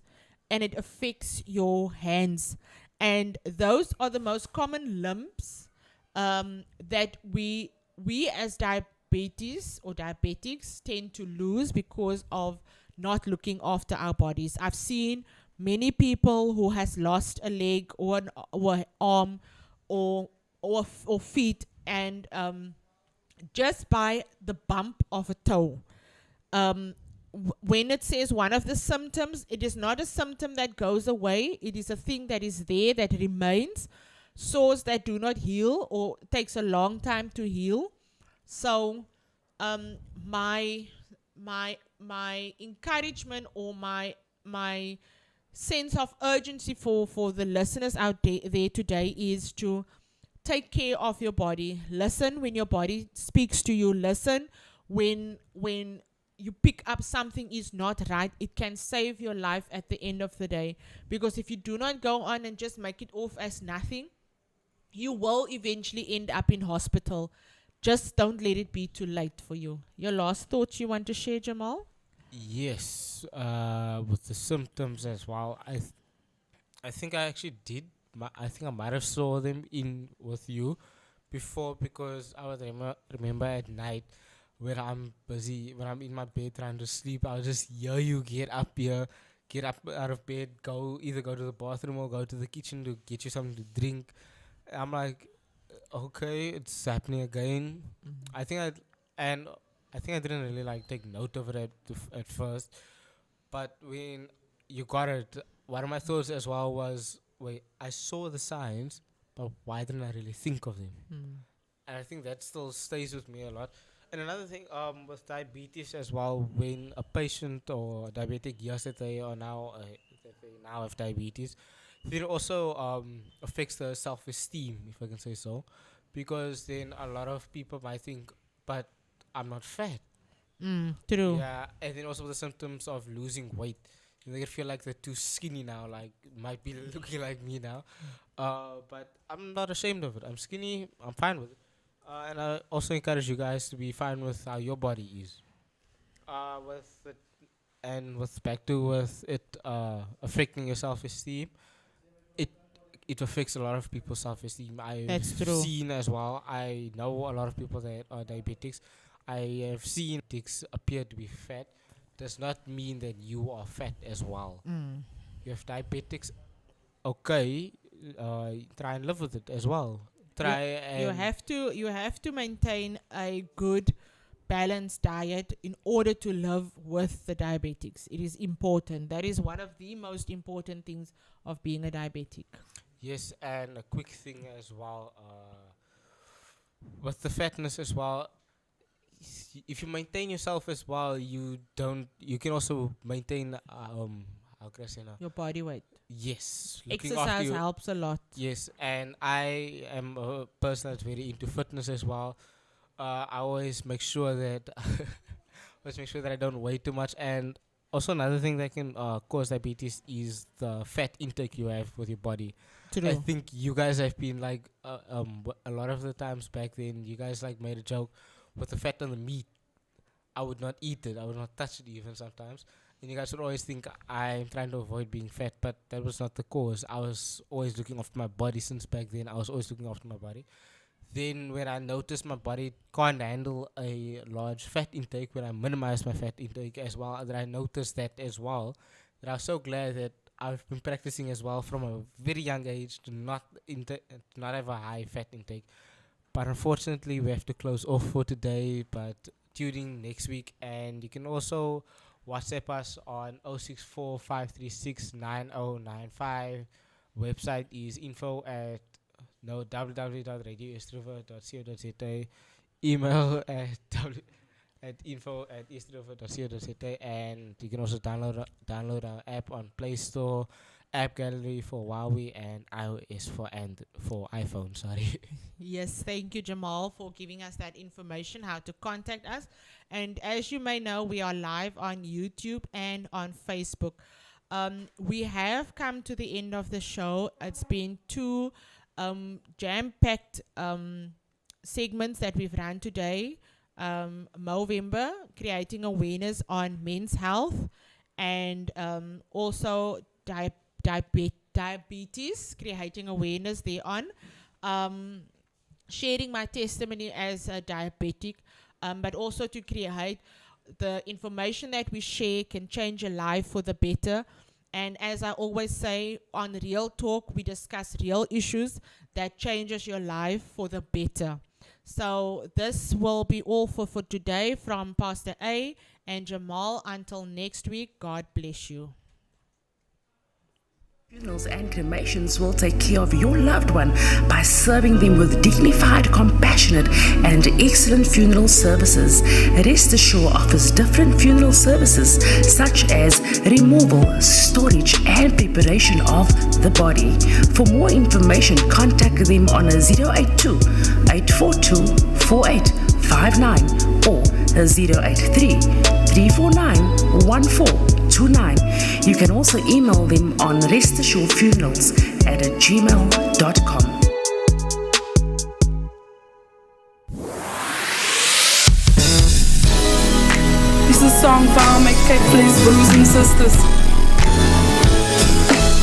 and it affects your hands, and those are the most common lumps that we as diabetics tend to lose because of not looking after our bodies. I've seen many people who has lost a leg or an arm or feet, and just by the bump of a toe. When it says one of the symptoms, it is not a symptom that goes away. It is a thing that is there, that remains. Sores that do not heal or takes a long time to heal. So my encouragement, or my sense of urgency for the listeners out there today is to take care of your body. Listen when your body speaks to you. Listen when you pick up something is not right. It can save your life at the end of the day. Because if you do not go on and just make it off as nothing, you will eventually end up in hospital. Just don't let it be too late for you. Your last thoughts you want to share, Jamal? Yes, with the symptoms as well. I think I actually did. I think I might have saw them in with you before, because I would remember at night when I'm busy, when I'm in my bed trying to sleep, I'll just hear you get up out of bed, either go to the bathroom or go to the kitchen to get you something to drink. I'm like, okay, it's happening again. I think I didn't really like take note of it at first, but when you got it, one of my thoughts as well was, wait, I saw the signs, but why didn't I really think of them? And I think that still stays with me a lot. And another thing, with diabetes as well, when a patient or diabetic hears that they are now have diabetes, it also affects the self-esteem, if I can say so, because then a lot of people might think, but I'm not fat. True. Yeah, and then also the symptoms of losing weight. They feel like they're too skinny now, like might be looking like me now. But I'm not ashamed of it. I'm skinny. I'm fine with it. And I also encourage you guys to be fine with how your body is. With back to with it affecting your self-esteem, it affects a lot of people's self-esteem. I've That's true. seen as well. I know a lot of people that are diabetics. I have seen diabetics appear to be fat. Does not mean that you are fat as well. You have diabetics. Okay, try and live with it as well. You have to maintain a good balanced diet in order to live with the diabetics. It is important. That is one of the most important things of being a diabetic. Yes, and a quick thing as well. With the fatness as well, if you maintain yourself as well, you can also maintain how can I say now? Your body weight. Yes, looking after Exercise you. helps a lot. Yes, and I am a person that's very into fitness as well. I always make sure that I don't weigh too much. And also another thing that can cause diabetes is the fat intake you have with your body. True. I think you guys have been like a lot of the times back then, you guys like made a joke with the fat on the meat. I would not eat it. I would not touch it even sometimes. And you guys would always think I'm trying to avoid being fat, but that was not the cause. I was always looking after my body since back then. I was always looking after my body. Then when I noticed my body can't handle a large fat intake, when I minimized my fat intake as well, that I noticed that as well, that I was so glad that I've been practicing as well from a very young age to not have a high fat intake. But unfortunately, we have to close off for today, but tune in next week. And you can also WhatsApp us on 064 536 9095. Website is www.radioeastriver.co.za. Email at info@eastriver.co.za, and you can also download our app on Play Store, App Gallery for Huawei, and iOS for iPhone. Sorry. Yes, thank you, Jamal, for giving us that information, how to contact us. And as you may know, we are live on YouTube and on Facebook. We have come to the end of the show. It's been two jam-packed segments that we've run today. Movember, creating awareness on men's health, and also diabetes, creating awareness thereon. Sharing my testimony as a diabetic, but also to create the information that we share can change your life for the better. And as I always say, on Real Talk, we discuss real issues that changes your life for the better. So this will be all for today from Pastor A and Jamal. Until next week, God bless you. Funerals and cremations will take care of your loved one by serving them with dignified, compassionate, and excellent funeral services. Rest Assured offers different funeral services such as removal, storage, and preparation of the body. For more information, contact them on 082 842 4859 or 083 349 1429. You can also email them on restassurefunerals@gmail.com. This is a song for all my cat, please, brothers and sisters.